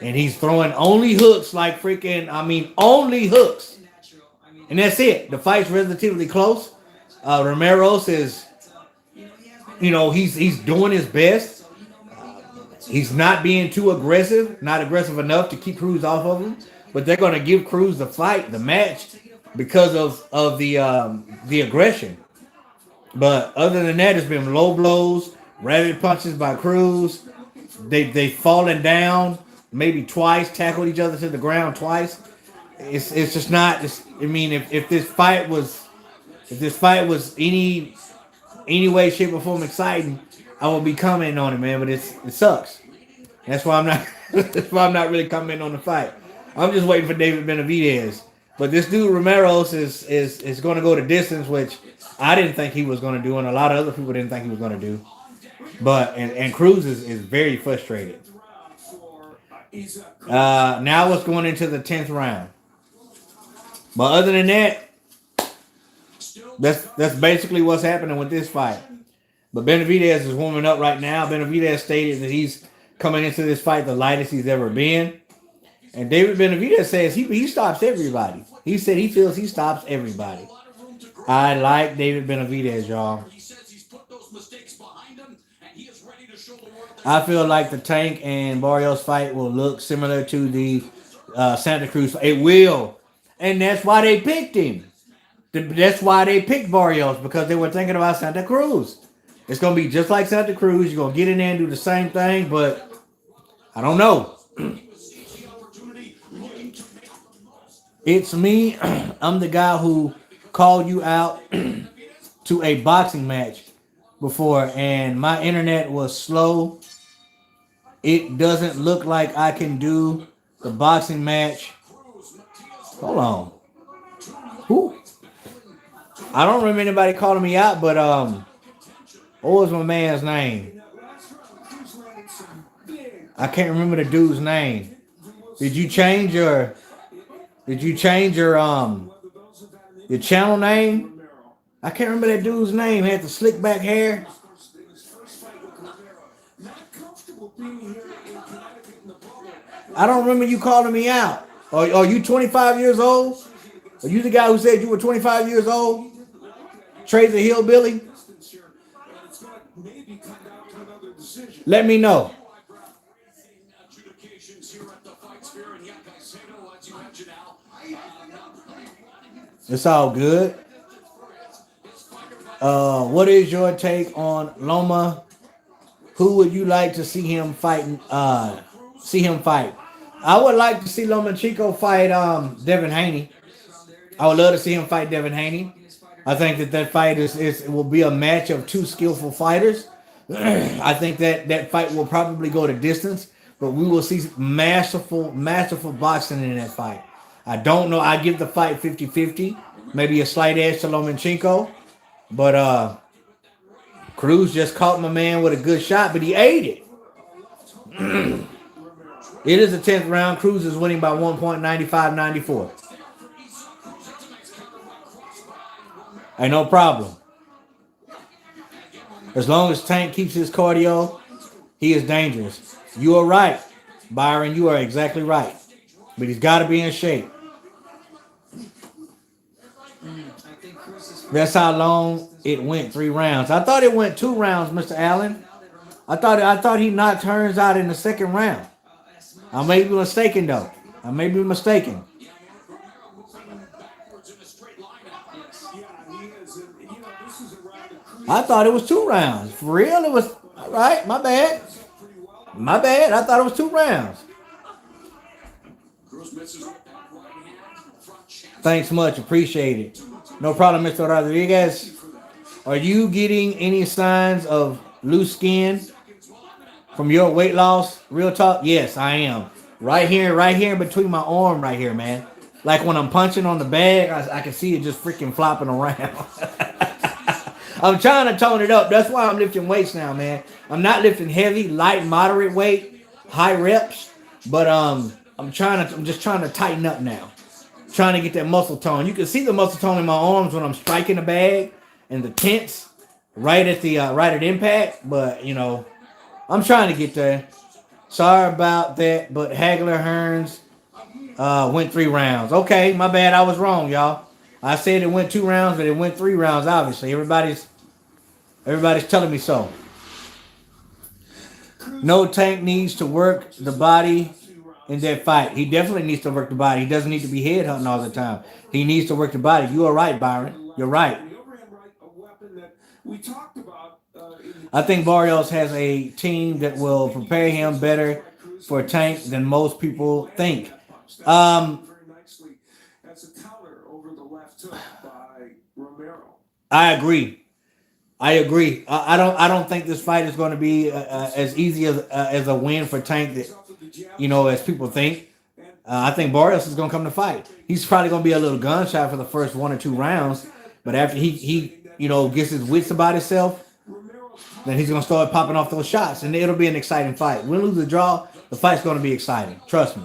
And he's throwing only hooks like freaking, only hooks. And that's it. The fight's relatively close. Romero's is, he's doing his best. He's not being too aggressive, not aggressive enough to keep Cruz off of him. But they're going to give Cruz the fight, the match, because of the aggression. But other than that, it's been low blows, rapid punches by Cruz. They've fallen down maybe twice, tackled each other to the ground twice. It's just not. If this fight was any way, shape, or form exciting, I would be commenting on it, man. But it sucks. That's why I'm not. That's why I'm not really commenting on the fight. I'm just waiting for David Benavidez. But this dude Romero is going to go the distance, which I didn't think he was going to do, and a lot of other people didn't think he was going to do. But and Cruz is very frustrated. Now it's going into the 10th round. But other than that, that's basically what's happening with this fight. But Benavidez is warming up right now. Benavidez stated that he's coming into this fight the lightest he's ever been. And David Benavidez says he stops everybody. He said he feels he stops everybody. I like David Benavidez, y'all. I feel like the Tank and Barrios fight will look similar to the Santa Cruz fight. It will. And that's why they picked him. That's why they picked Barrios, because they were thinking about Santa Cruz. It's going to be just like Santa Cruz. You're going to get in there and do the same thing, but I don't know. It's me. I'm the guy who called you out to a boxing match before, and my internet was slow. It doesn't look like I can do the boxing match. Hold on. Who? I don't remember anybody calling me out, but what was my man's name? I can't remember the dude's name. Did you change your channel name? I can't remember that dude's name. He had the slick back hair. I don't remember you calling me out. Are you 25 years old? Are you the guy who said you were 25 years old? Trey's a hillbilly? Let me know. It's all good. What is your take on Loma? Who would you like to see him fighting? I would like to see Lomachenko fight Devin Haney. I would love to see him fight Devin Haney. I think that fight will be a match of two skillful fighters. I think that fight will probably go the distance, but we will see masterful boxing in that fight. I don't know. I give the fight 50-50, maybe a slight edge to Lomachenko, but Cruz just caught my man with a good shot, but he ate it. It is the 10th round. Cruz is winning by 1.95-94. Hey, no problem. As long as Tank keeps his cardio, he is dangerous. You are right, Byron. You are exactly right. But he's got to be in shape. That's how long it went, 3 rounds. I thought it went 2 rounds, Mr. Allen. I thought he knocked Hearns out in the 2nd round. I may be mistaken, though. I thought it was 2 rounds. For real? It was all right. My bad. I thought it was 2 rounds. Thanks much. Appreciate it. No problem, Mr. Rodriguez. Are you getting any signs of loose skin from your weight loss? Real talk? Yes, I am. Right here in between my arm right here, man. Like when I'm punching on the bag, I can see it just freaking flopping around. I'm trying to tone it up. That's why I'm lifting weights now, man. I'm not lifting heavy, light, moderate weight, high reps, but I'm just trying to tighten up now. Trying to get that muscle tone. You can see the muscle tone in my arms when I'm striking the bag and the tense right at impact. But you know, I'm trying to get there. Sorry about that, but Hagler Hearns went 3 rounds. Okay, my bad. I was wrong, y'all. I said it went 2 rounds, but it went 3 rounds. Obviously, everybody's telling me so. No, Tank needs to work the body in that fight. He definitely needs to work the body. He doesn't need to be head hunting all the time. He needs to work the body. You are right, Byron. You're right. I think Barrios has a team that will prepare him better for Tank than most people think. That's a counter over the left hook by Romero. I agree. I don't think this fight is going to be as easy as a win for Tank that as people think. I think Barrios is going to come to fight. He's probably going to be a little gun shy for the first 1 or 2 rounds, but after he gets his wits about himself, then he's going to start popping off those shots, and it'll be an exciting fight. Win, lose, or draw, the fight's going to be exciting. Trust me.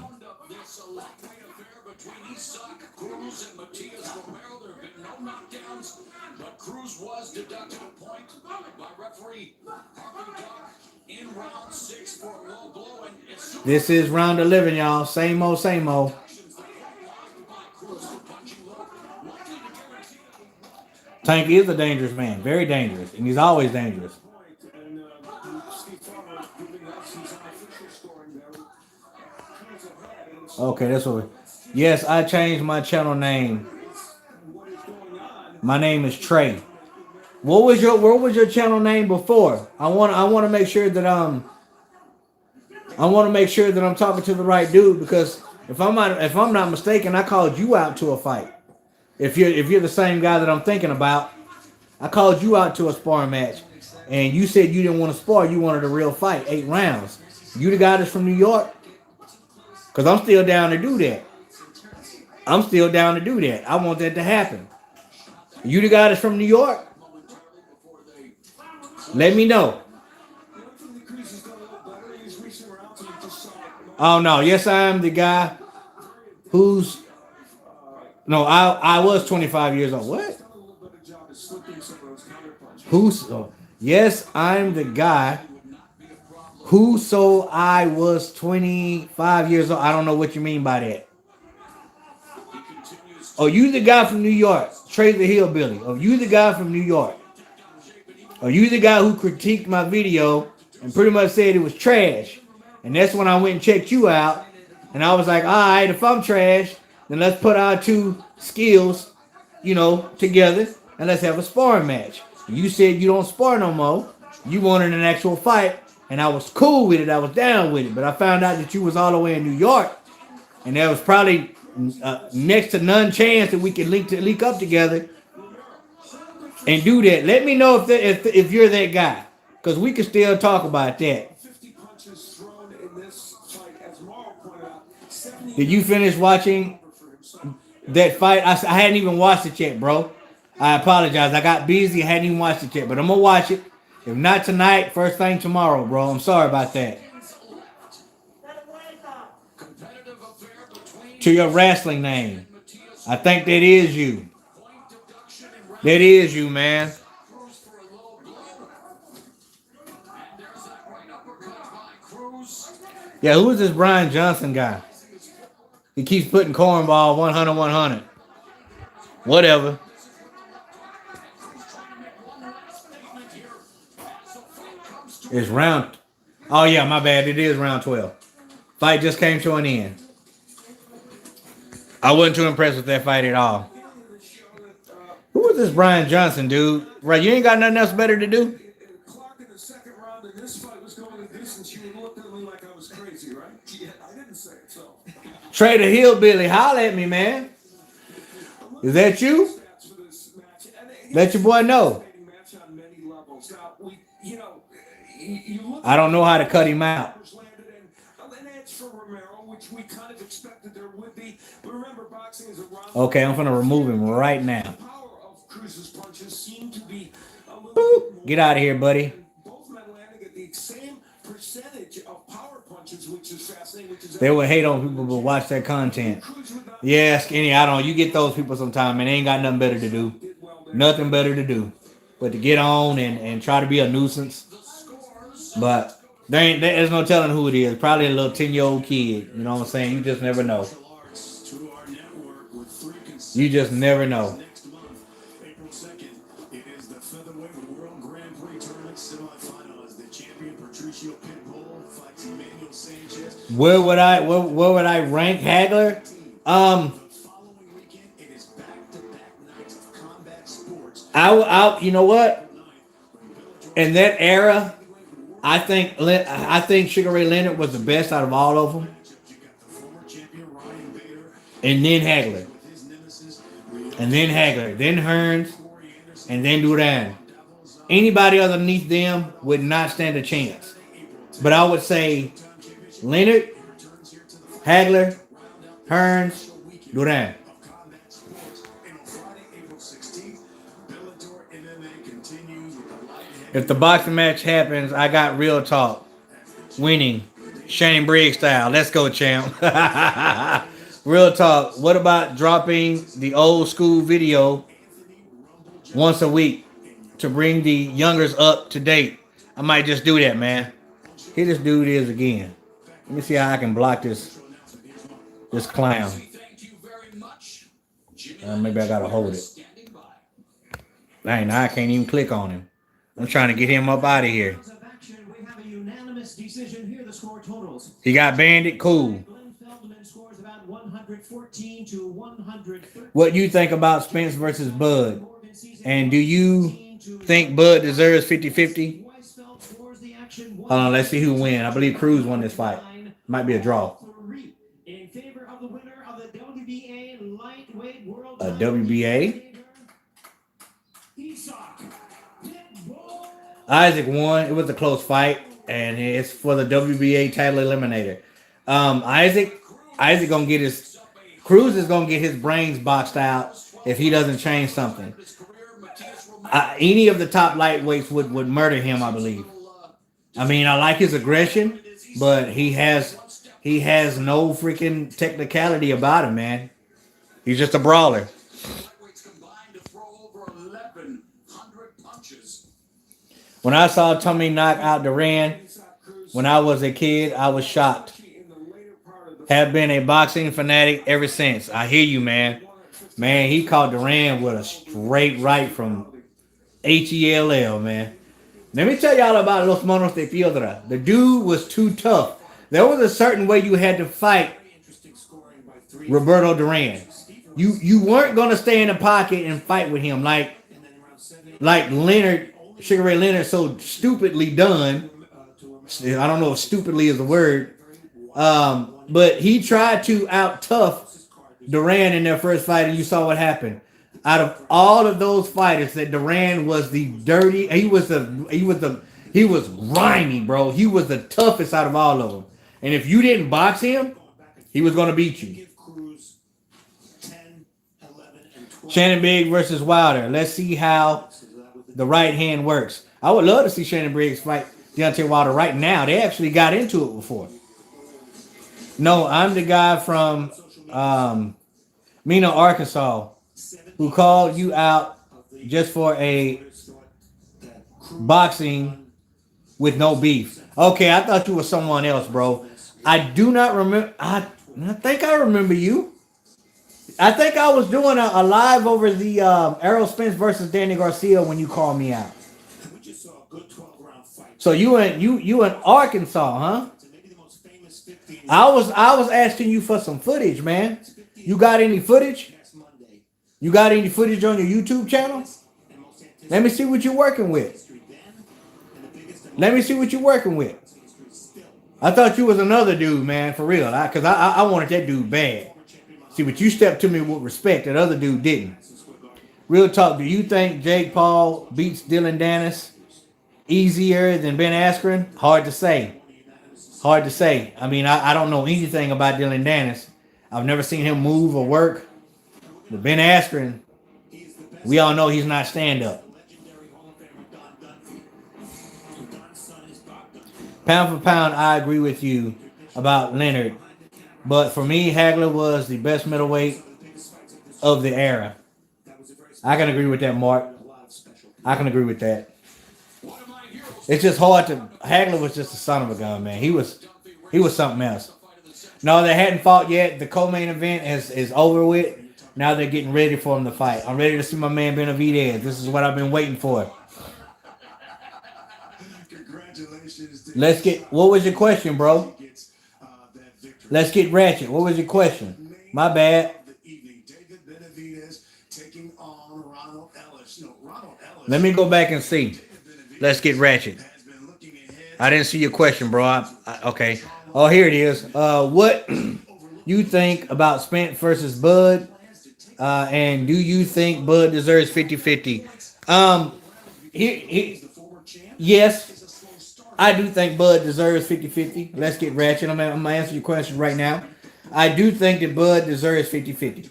Cruz and Matias Romero, there have been no knockdowns, but Cruz was deducted a point by referee Marvin in round 6 for a low blow. And this is round 11, y'all. Same old, same old. Tank is a dangerous man, very dangerous, and he's always dangerous. Okay, that's what. Yes, I changed my channel name. My name is Trey. What was your channel name before? I want to make sure that I'm talking to the right dude, because if I'm not mistaken, I called you out to a fight. If you're the same guy that I'm thinking about, I called you out to a sparring match, and you said you didn't want to spar, you wanted a real fight, 8 rounds. You the guy that's from New York? Because I'm still down to do that. I want that to happen. You the guy that's from New York? Let me know. Oh no, yes I am the guy who's no, I was 25 years old. What? Yes, I'm the guy who so I was 25 years old. I don't know what you mean by that. Oh, you the guy from New York, Trey the Hillbilly. Oh, you the guy from New York. Oh, you the guy who critiqued my video and pretty much said it was trash. And that's when I went and checked you out. And I was like, all right, if I'm trash, then let's put our 2 skills, together, and let's have a sparring match. You said you don't spar no more. You wanted an actual fight, and I was cool with it. I was down with it. But I found out that you was all the way in New York, and there was probably next to none chance that we could link up together and do that. Let me know if you're that guy, because we can still talk about that. Did you finish watching that fight? I hadn't even watched it yet, bro. I apologize. I got busy. I hadn't even watched it yet, but I'm gonna watch it. If not tonight, first thing tomorrow, bro. I'm sorry about that. To your wrestling name. I think that is you. That is you, man. Yeah, who is this Brian Johnson guy? He keeps putting cornball 100, 100. Whatever. It's round. Oh, yeah, my bad. It is round 12. Fight just came to an end. I wasn't too impressed with that fight at all. Who is this Brian Johnson, dude? Right, you ain't got nothing else better to do? Clark in the second round, and this fight was going a distance. You would look at me like I was crazy, right? Yeah, I didn't say it, so. Trey the Hillbilly, holla at me, man. Is that you? Let your boy know. I don't know how to cut him out. Okay, I'm gonna remove him right now. Cruz's punches seem to be little Boop. bit more. Get out of here, buddy. Both men landing at the same percentage of power punches, which is fascinating. Which is They will hate on people but watch their content. Yeah, Skinny, I don't. You get those people sometime, man. They ain't got nothing better to do. Nothing better to do. But to get on and try to be a nuisance. But there's no telling who it is. Probably a little 10-year-old kid. You know what I'm saying? You just never know. You just never know. Next month, April 2nd, it is the Featherweight World Grand Prix Tournament semifinals. The champion Patricio Pitbull fights Emmanuel Sanchez. Where would I rank Hagler? The following weekend, it is back-to-back nights of combat sports. You know what? In that era, I think Sugar Ray Leonard was the best out of all of them, You got the former champion Ryan Bader and then Hagler, with his nemesis, then Hearns, and then Duran. Anybody underneath them would not stand a chance. But I would say Leonard, Hagler, Hearns, Duran. combat sports. And on Friday, April 16th, Bellator MMA continues with the light heavy. If the boxing match happens, I got real talk. Winning. Shannon Briggs style. Let's go, champ. Real talk. What about dropping the old school video once a week to bring the youngers up to date? I might just do that, man. Here this dude is again. Let me see how I can block this clown. Thank you very much. Maybe I gotta hold it. Dang, now I can't even click on him. I'm trying to get him up out of here. Of action, we have a unanimous decision. Here, the score totals. He got banded. Cool. Glenn Feldman scores about 114 to 113. What you think about Spence versus Bud? And do you think Bud deserves 50-50? Weisfeld scores the action. Hold on, let's see who wins. I believe Cruz won this fight. Might be a draw. In favor of the winner of the WBA lightweight world. A WBA? Isak Pitbull. Isaac won. It was a close fight, and it's for the WBA title eliminator. Isaac gonna get his Cruz is gonna get his brains boxed out if he doesn't change something. Any of the top lightweights would murder him, I believe. I mean, I like his aggression, but he has no freaking technicality about him, man. He's just a brawler. When I saw Toney knock out Duran when I was a kid, I was shocked. Have been a boxing fanatic ever since. I hear you, man. Man, he caught Duran with a straight right from HELL, man. Let me tell y'all about Los Monos de Piedra. The dude was too tough. There was a certain way you had to fight Roberto Duran. You weren't going to stay in the pocket and fight with him like Leonard, Sugar Ray Leonard, so stupidly done. I don't know if stupidly is the word. But he tried to out-tough Duran in their first fight, and you saw what happened. Out of all of those fighters, that Duran was the dirty. He was grimy, bro. He was the toughest out of all of them. And if you didn't box him, he was going to beat you. Shannon Briggs versus Wilder. Let's see how the right hand works. I would love to see Shannon Briggs fight Deontay Wilder right now. They actually got into it before. No, I'm the guy from Mena, Arkansas, who called you out just for a boxing with no beef. Okay, I thought you were someone else, bro. I do not remember. I think I remember you. I think I was doing a live over the Errol Spence versus Danny Garcia when you called me out. So you in Arkansas, huh? I was asking you for some footage, man. You got any footage? You got any footage on your YouTube channel? Let me see what you're working with. Let me see what you're working with. I thought you was another dude, man, for real. Because I wanted that dude bad. See, but you stepped to me with respect. That other dude didn't. Real talk, do you think Jake Paul beats Dylan Dennis easier than Ben Askren? Hard to say. Hard to say. I mean, I don't know anything about Dylan Dennis. I've never seen him move or work. But Ben Askren, we all know he's not stand-up. Pound for pound, I agree with you about Leonard. But for me, Hagler was the best middleweight of the era. I can agree with that, Mark. I can agree with that. It's just hard to. Hagler was just a son of a gun, man. He was something else. No, they hadn't fought yet. The co-main event is over with. Now they're getting ready for him to fight. I'm ready to see my man Benavidez. This is what I've been waiting for. Congratulations. Let's get. What was your question, bro? Let's get ratchet. What was your question? My bad. The evening, David Benavidez taking on Ronald Ellis. You know, Ronald Ellis. Let me go back and see. Let's get ratchet. Has been looking ahead. I didn't see your question, bro. Okay. Oh, here it is. What you think about Spence versus Bud? And do you think Bud deserves 50-50? Yes, I do think Bud deserves 50-50. Let's get ratchet. I'm going to answer your question right now. I do think that Bud deserves 50-50.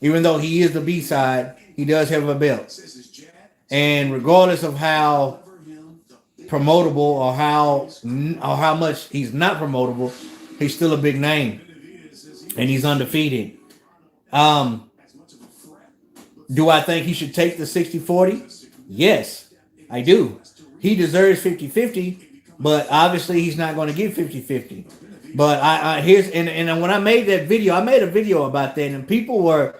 Even though he is the B-side, he does have a belt. And regardless of how promotable or how much he's not promotable, he's still a big name. And he's undefeated. Do I think he should take the 60-40? Yes, I do. He deserves 50-50, but obviously he's not going to get 50-50. But when I made that video, I made a video about that, and people were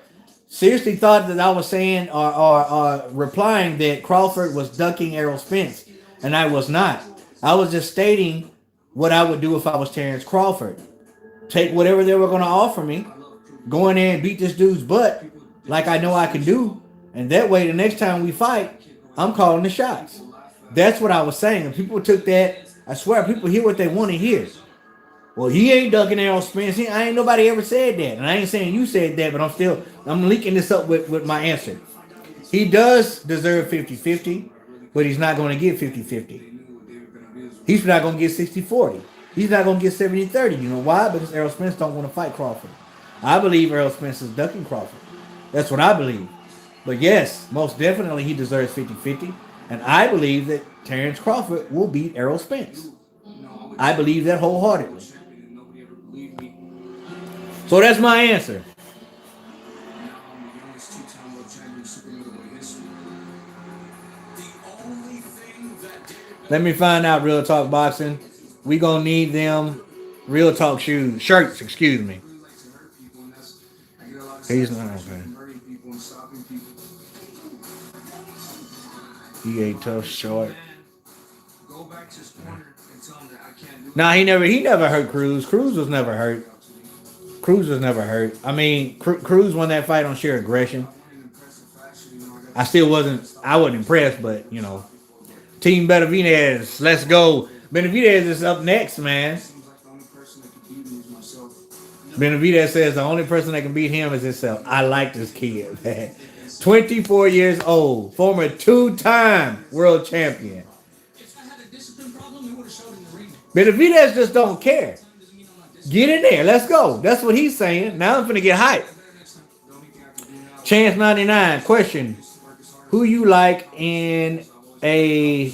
seriously thought that I was saying or replying that Crawford was ducking Errol Spence, and I was not. I was just stating what I would do if I was Terrence Crawford. Take whatever they were going to offer me, go in there and beat this dude's butt like I know I can do, and that way the next time we fight, I'm calling the shots. That's what I was saying. And people took that. I swear, people hear what they want to hear. Well, he ain't ducking Errol Spence. I ain't nobody ever said that. And I ain't saying you said that, but I'm linking this up with my answer. He does deserve 50-50, but he's not going to get 50-50. He's not going to get 60-40. He's not going to get 70-30. You know why? Because Errol Spence don't want to fight Crawford. I believe Errol Spence is ducking Crawford. That's what I believe. But yes, most definitely he deserves 50-50. And I believe that Terrence Crawford will beat Errol Spence. I believe that wholeheartedly. So that's my answer. Let me find out Real Talk Boxing. We gonna need them Real Talk shirts, excuse me. He's not okay. He ate tough short. Nah, he never hurt Cruz. Cruz was never hurt. I mean, Cruz won that fight on sheer aggression. I wasn't impressed, but you know. Team Benavidez, let's go. Benavidez is up next, man. Benavidez says the only person that can beat him is himself. I like this kid, man. 24 years old, former 2-time world champion. Benavidez just don't care. Get in there, let's go. That's what he's saying. Now I'm finna get hyped. Chance 99, question. Who you like in a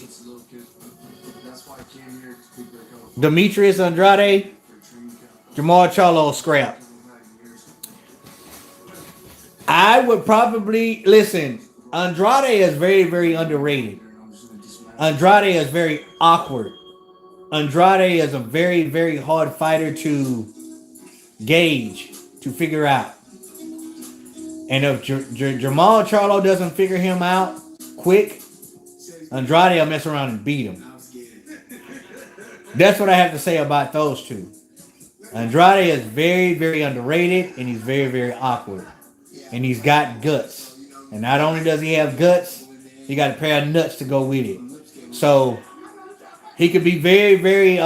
Demetrius Andrade, Jamal Charlo scrap? I would probably listen. Andrade is very, very underrated. Andrade is very awkward. Andrade is a very, very hard fighter to gauge, to figure out. And if Jamal Charlo doesn't figure him out quick, Andrade will mess around and beat him. That's what I have to say about those two. Andrade is very, very underrated, and he's very, very awkward. And he's got guts. And not only does he have guts, he got a pair of nuts to go with it. So he could be very, very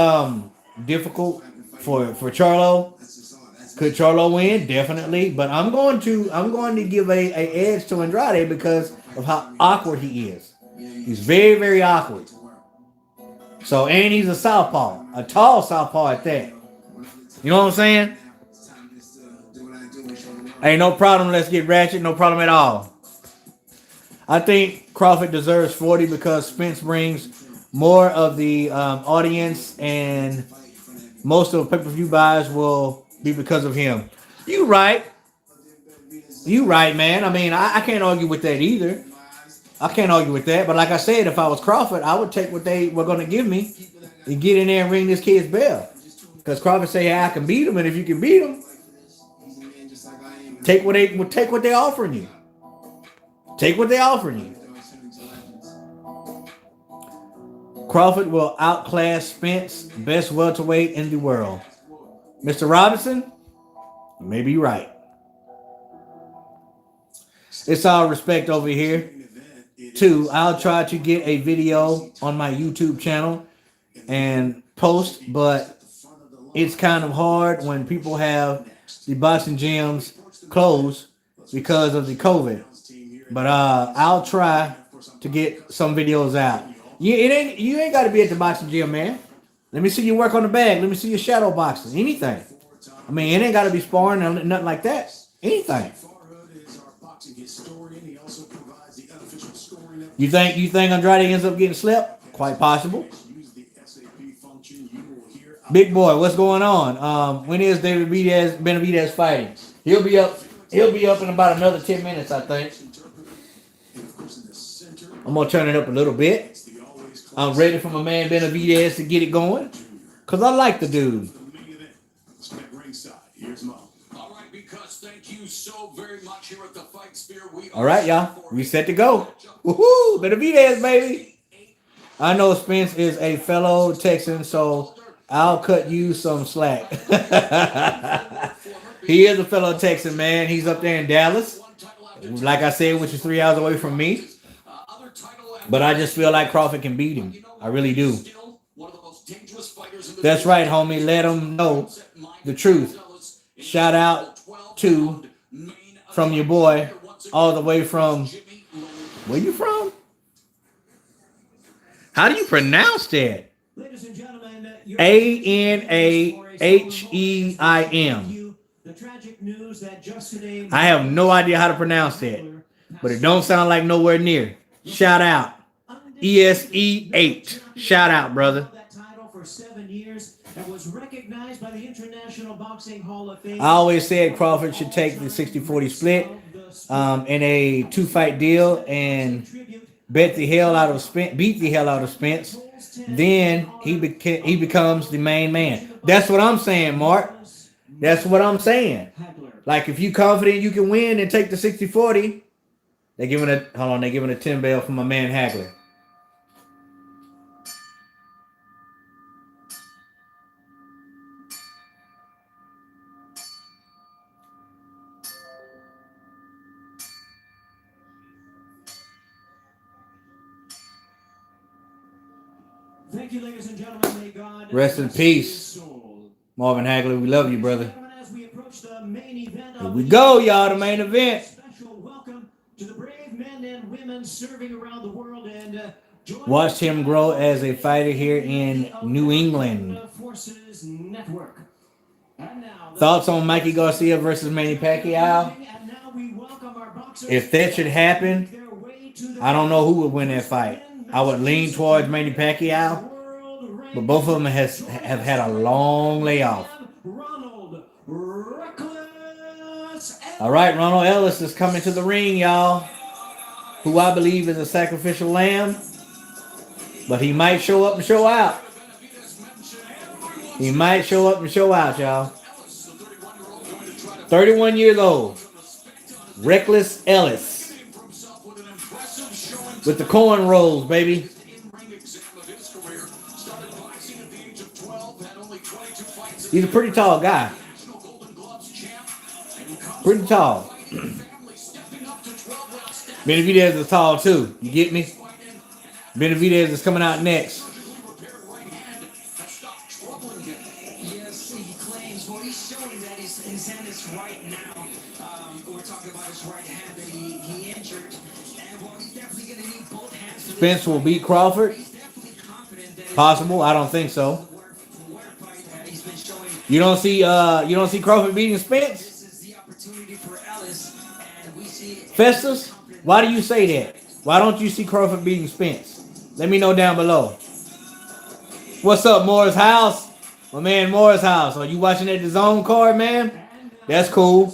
difficult for Charlo. Could Charlo win? Definitely. But I'm going to give a edge to Andrade because of how awkward he is. He's very, very awkward. So, and he's a southpaw. A tall southpaw at that. You know what I'm saying? Hey, no problem. Let's get ratchet. No problem at all. I think Crawford deserves 40 because Spence brings more of the audience and most of the pay-per-view buys will be because of him. You right. You right, man. I mean, I can't argue with that either. I can't argue with that. But like I said, if I was Crawford, I would take what they were going to give me and get in there and ring this kid's bell. Because Crawford say, hey, I can beat him, and if you can beat him, take what they offering you. Take what they offering you. Crawford will outclass Spence, best welterweight in the world. Mr. Robinson, maybe you're right. It's all respect over here. Two, I'll try to get a video on my YouTube channel and post, but it's kind of hard when people have the boxing gyms closed because of the COVID. But I'll try to get some videos out. You ain't got to be at the boxing gym, man. Let me see you work on the bag. Let me see your shadow boxing. Anything. I mean, it ain't got to be sparring or nothing like that. Anything. You think Andrade ends up getting slept? Quite possible. Big boy, what's going on? When is Benavidez fighting? He'll be up in about another 10 minutes, I think. I'm gonna turn it up a little bit. I'm ready for my man Benavidez to get it going. Cause I like the dude. All right, y'all. We set to go. Woohoo! Benavidez, baby. I know Spence is a fellow Texan, so I'll cut you some slack. He is a fellow Texan, man. He's up there in Dallas. Like I said, which is 3 hours away from me. But I just feel like Crawford can beat him. I really do. That's right, homie. Let him know the truth. Shout out to from your boy all the way from where you from? How do you pronounce that? Ladies and gentlemen, Anaheim. the tragic news that just today I have no idea how to pronounce that, but it don't sound like nowhere near. Shout out. ESE8. Shout out, brother. that title for 7 years and was recognized by the International Boxing Hall of Fame. I always said Crawford should take the 60-40 split in a 2-fight deal and beat the hell out of Spence. Then he becomes the main man. That's what I'm saying, Mark. That's what I'm saying. Like if you confident you can win and take the 60-40, they're giving a 10 bell for my man Hagler. Thank you, ladies and gentlemen. May God Rest in peace, Marvin Hagler. We love you, brother. As we approach the main event Here we go, y'all. The main event. Special welcome to the brave men and women serving around the world and watched him grow as a fighter here in New England. Forces Network. Thoughts on Mikey Garcia versus Manny Pacquiao? If that should happen, I don't know who would win that fight. I would lean towards Manny Pacquiao, but both of them have had a long layoff. All right, Ronald Ellis is coming to the ring, y'all, who I believe is a sacrificial lamb, but he might show up and show out. He might show up and show out, y'all. 31 years old. Reckless Ellis. With the cornrows, baby. He's a pretty tall guy. Pretty tall. Benavidez is tall too. You get me? Benavidez is coming out next. Yes, he claims. Well, he's showing that his hand is right now. We're talking about his right hand that he injured. And well, he's definitely going to need both hands. Spence will beat Crawford. Possible? I don't think so. You don't see Crawford beating Spence? This is the opportunity for Ellis, and we see Festus, why do you say that? Why don't you see Crawford beating Spence? Let me know down below. What's up, Morris House? My man Morris House. Are you watching that The Zone card, man? That's cool.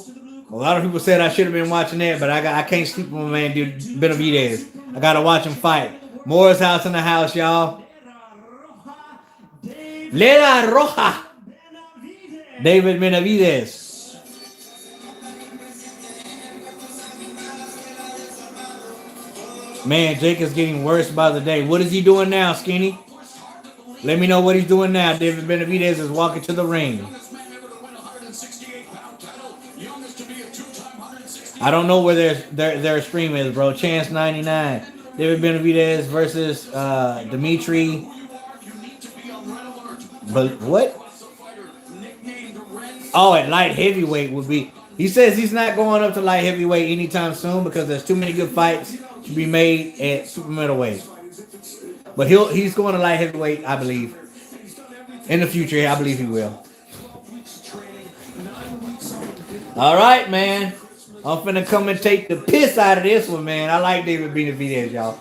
A lot of people said I should have been watching that, but I can't sleep with my man, dude, Benavidez. I gotta watch him fight. Morris House in the house, y'all. Leda Roja. David Benavidez. Man, Jake is getting worse by the day. What is he doing now, Skinny? Let me know what he's doing now. David Benavidez is walking to the ring. I don't know where their stream is, bro. Chance 99. David Benavidez versus Dimitri. But what? Oh, at light heavyweight would be. He says he's not going up to light heavyweight anytime soon because there's too many good fights to be made at super middleweight. But he's going to light heavyweight, I believe. In the future, I believe he will. All right, man. I'm finna come and take the piss out of this one, man. I like David Benavidez, y'all.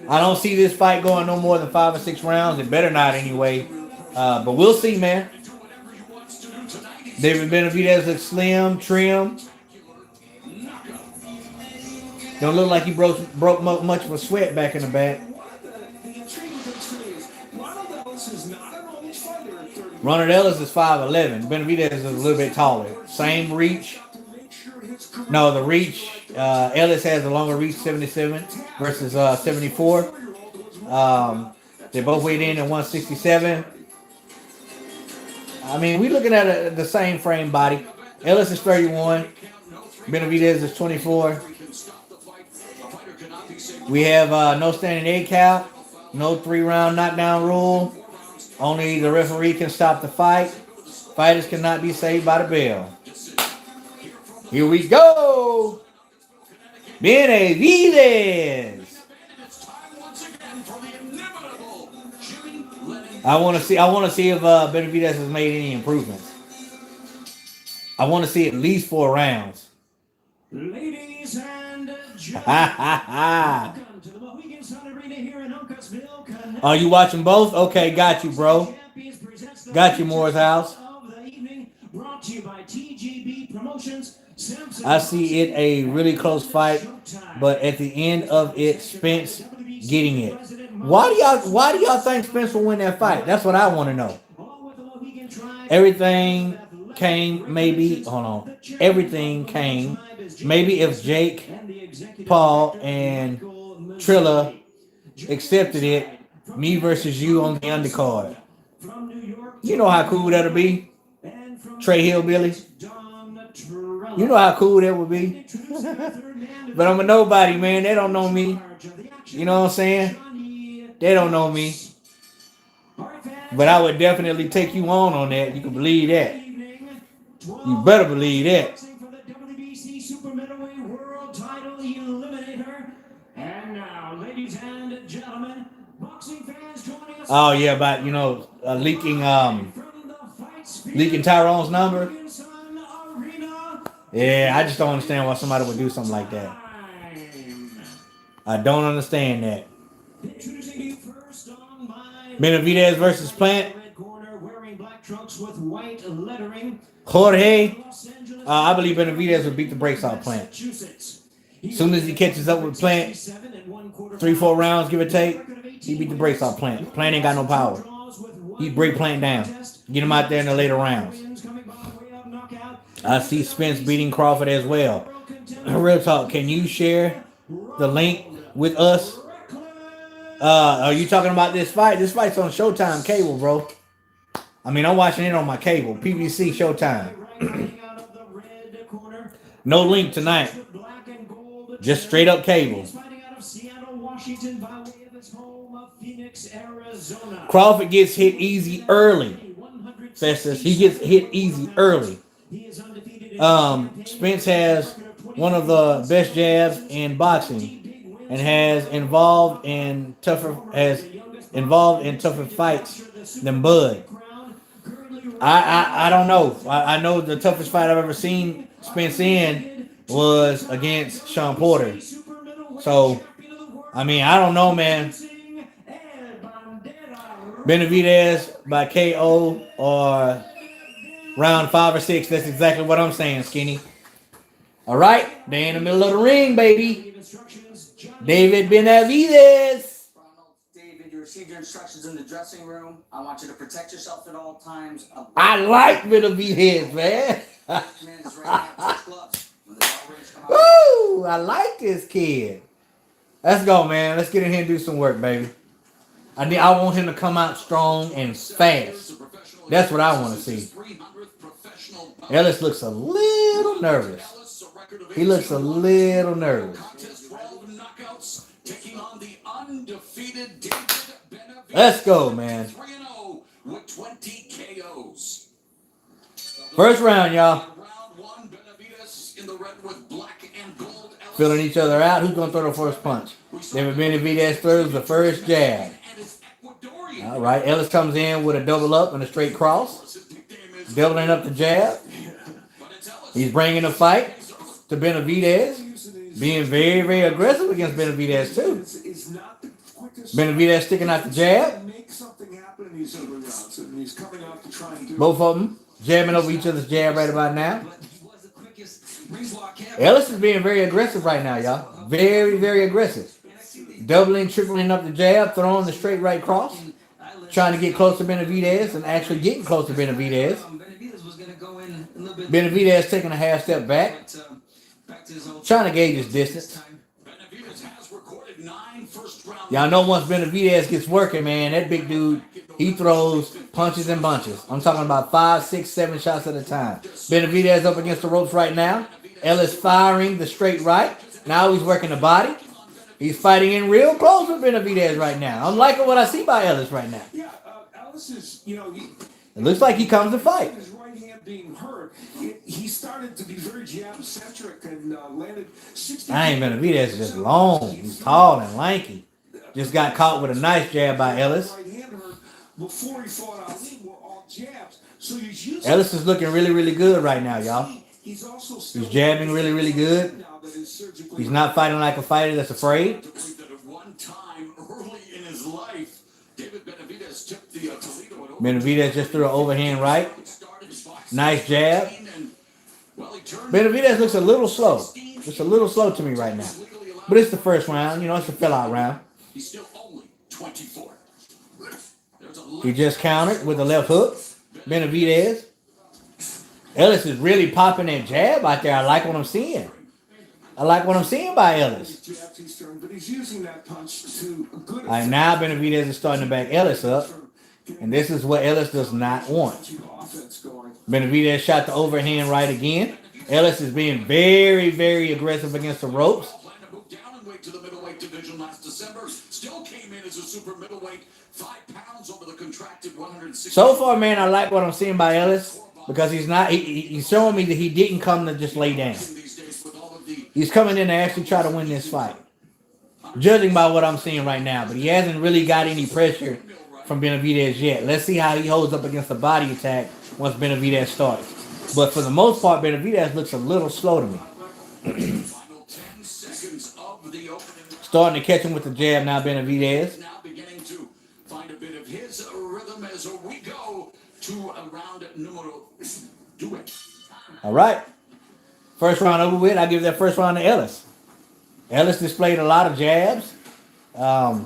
I don't see this fight going no more than 5 or 6 rounds. It better not anyway. But we'll see, man. David Benavidez looks slim, trim. Don't look like he broke much of a sweat back in the back. Ronald Ellis is 5'11". Benavidez is a little bit taller. Same reach. No, the reach. Ellis has a longer reach, 77 versus 74. They both weighed in at 167. I mean, we're looking at the same frame body. Ellis is 31. Benavidez is 24. We have no standing 8 count. No 3-round knockdown rule. Only the referee can stop the fight. Fighters cannot be saved by the bell. Here we go. Benavidez. I want to see if Benavidez has made any improvements. I want to see at least 4 rounds. Ladies and gentlemen, welcome to the Mohegan Sun Arena here in Uncasville, Connecticut. Are you watching both? Okay, got you, bro. Got you, Morris House. Brought to you by TGB Promotions. I see it a really close fight, but at the end of it, Spence getting it. Why do y'all think Spence will win that fight? That's what I want to know. Everything came maybe. Hold on. Everything came maybe if Jake, Paul, and Trilla accepted it. Me versus you on the undercard. You know how cool that'll be. Trey Hillbilly. You know how cool that would be. But I'm a nobody, man. They don't know me. You know what I'm saying? They don't know me. But I would definitely take you on that. You can believe that. You better believe that. Oh yeah, but leaking Tyrone's number. Yeah, I just don't understand why somebody would do something like that. I don't understand that. Benavidez versus Plant. Jorge. I believe Benavidez would beat the brakes off Plant. As soon as he catches up with Plant, 3-4 rounds, give or take, he beat the brakes off Plant. Plant ain't got no power. He break Plant down. Get him out there in the later rounds. I see Spence beating Crawford as well. Real talk, can you share the link with us? Are you talking about this fight? This fight's on Showtime cable, bro. I mean, I'm watching it on my cable. PBC Showtime. No link tonight. Just straight up cable. Crawford gets hit easy early. Festus, he gets hit easy early. Spence has one of the best jabs in boxing and has involved in tougher fights than Bud. I don't know. I know the toughest fight I've ever seen Spence in was against Sean Porter. So, I mean, I don't know, man. Benavidez by KO or round 5 or 6. That's exactly what I'm saying, Skinny. All right, they're in the middle of the ring, baby. David Benavidez. Ronald, David, you received your instructions in the dressing room. I want you to protect yourself at all times. I like Benavidez, man. Man is right hand, touch gloves. When the bell rings, come out. Woo! I like this kid. Let's go, man. Let's get in here and do some work, baby. I want him to come out strong and fast. That's what I want to see. Ellis looks a little nervous. He looks a little nervous. Let's go, man. First round, y'all. Filling each other out. Who's going to throw the first punch? David Benavidez throws the first jab. All right. Ellis comes in with a double up and a straight cross. Doubling up the jab. He's bringing the fight to Benavidez. Being very, very aggressive against Benavidez, too. Benavidez sticking out the jab. Both of them jabbing over each other's jab right about now. Ellis is being very aggressive right now, y'all. Very, very aggressive. Doubling, tripling up the jab, throwing the straight right cross. Trying to get close to Benavidez and actually getting close to Benavidez. Benavidez taking a half step back. Trying to gauge his distance. Y'all know once Benavidez gets working, man, that big dude, he throws punches and bunches. I'm talking about 5, 6, 7 shots at a time. Benavidez up against the ropes right now. Ellis firing the straight right. Now he's working the body. He's fighting in real close with Benavidez right now. I'm liking what I see by Ellis right now. Yeah, Ellis is, It looks like he comes to fight. His right hand being hurt. He started to be very jab-centric and landed 60. I ain't Benavidez is just long. He's tall and lanky. Just got caught with a nice jab by Ellis. Right hand hurt before he fought Ali were all jabs. So he's using Ellis is looking really, really good right now, y'all. He's also He's jabbing really, really good. He's not fighting like a fighter that's afraid. Benavidez just threw an overhand right. Nice jab. Benavidez looks a little slow. It's a little slow to me right now. But it's the first round. It's a fill-out round. He just countered with a left hook. Benavidez. Ellis is really popping that jab out there. I like what I'm seeing. I like what I'm seeing by Ellis. All right, now Benavidez is starting to back Ellis up. And this is what Ellis does not want. Benavidez shot the overhand right again. Ellis is being very, very aggressive against the ropes. So far, man, I like what I'm seeing by Ellis because he's showing me that he didn't come to just lay down. He's coming in to actually try to win this fight. Judging by what I'm seeing right now, but he hasn't really got any pressure from Benavidez yet. Let's see how he holds up against the body attack once Benavidez starts. But for the most part, Benavidez looks a little slow to me. Starting to catch him with the jab now, Benavidez. Now beginning to find a bit of his rhythm as we go to round numero 2. All right. First round over with. I give that first round to Ellis. Ellis displayed a lot of jabs,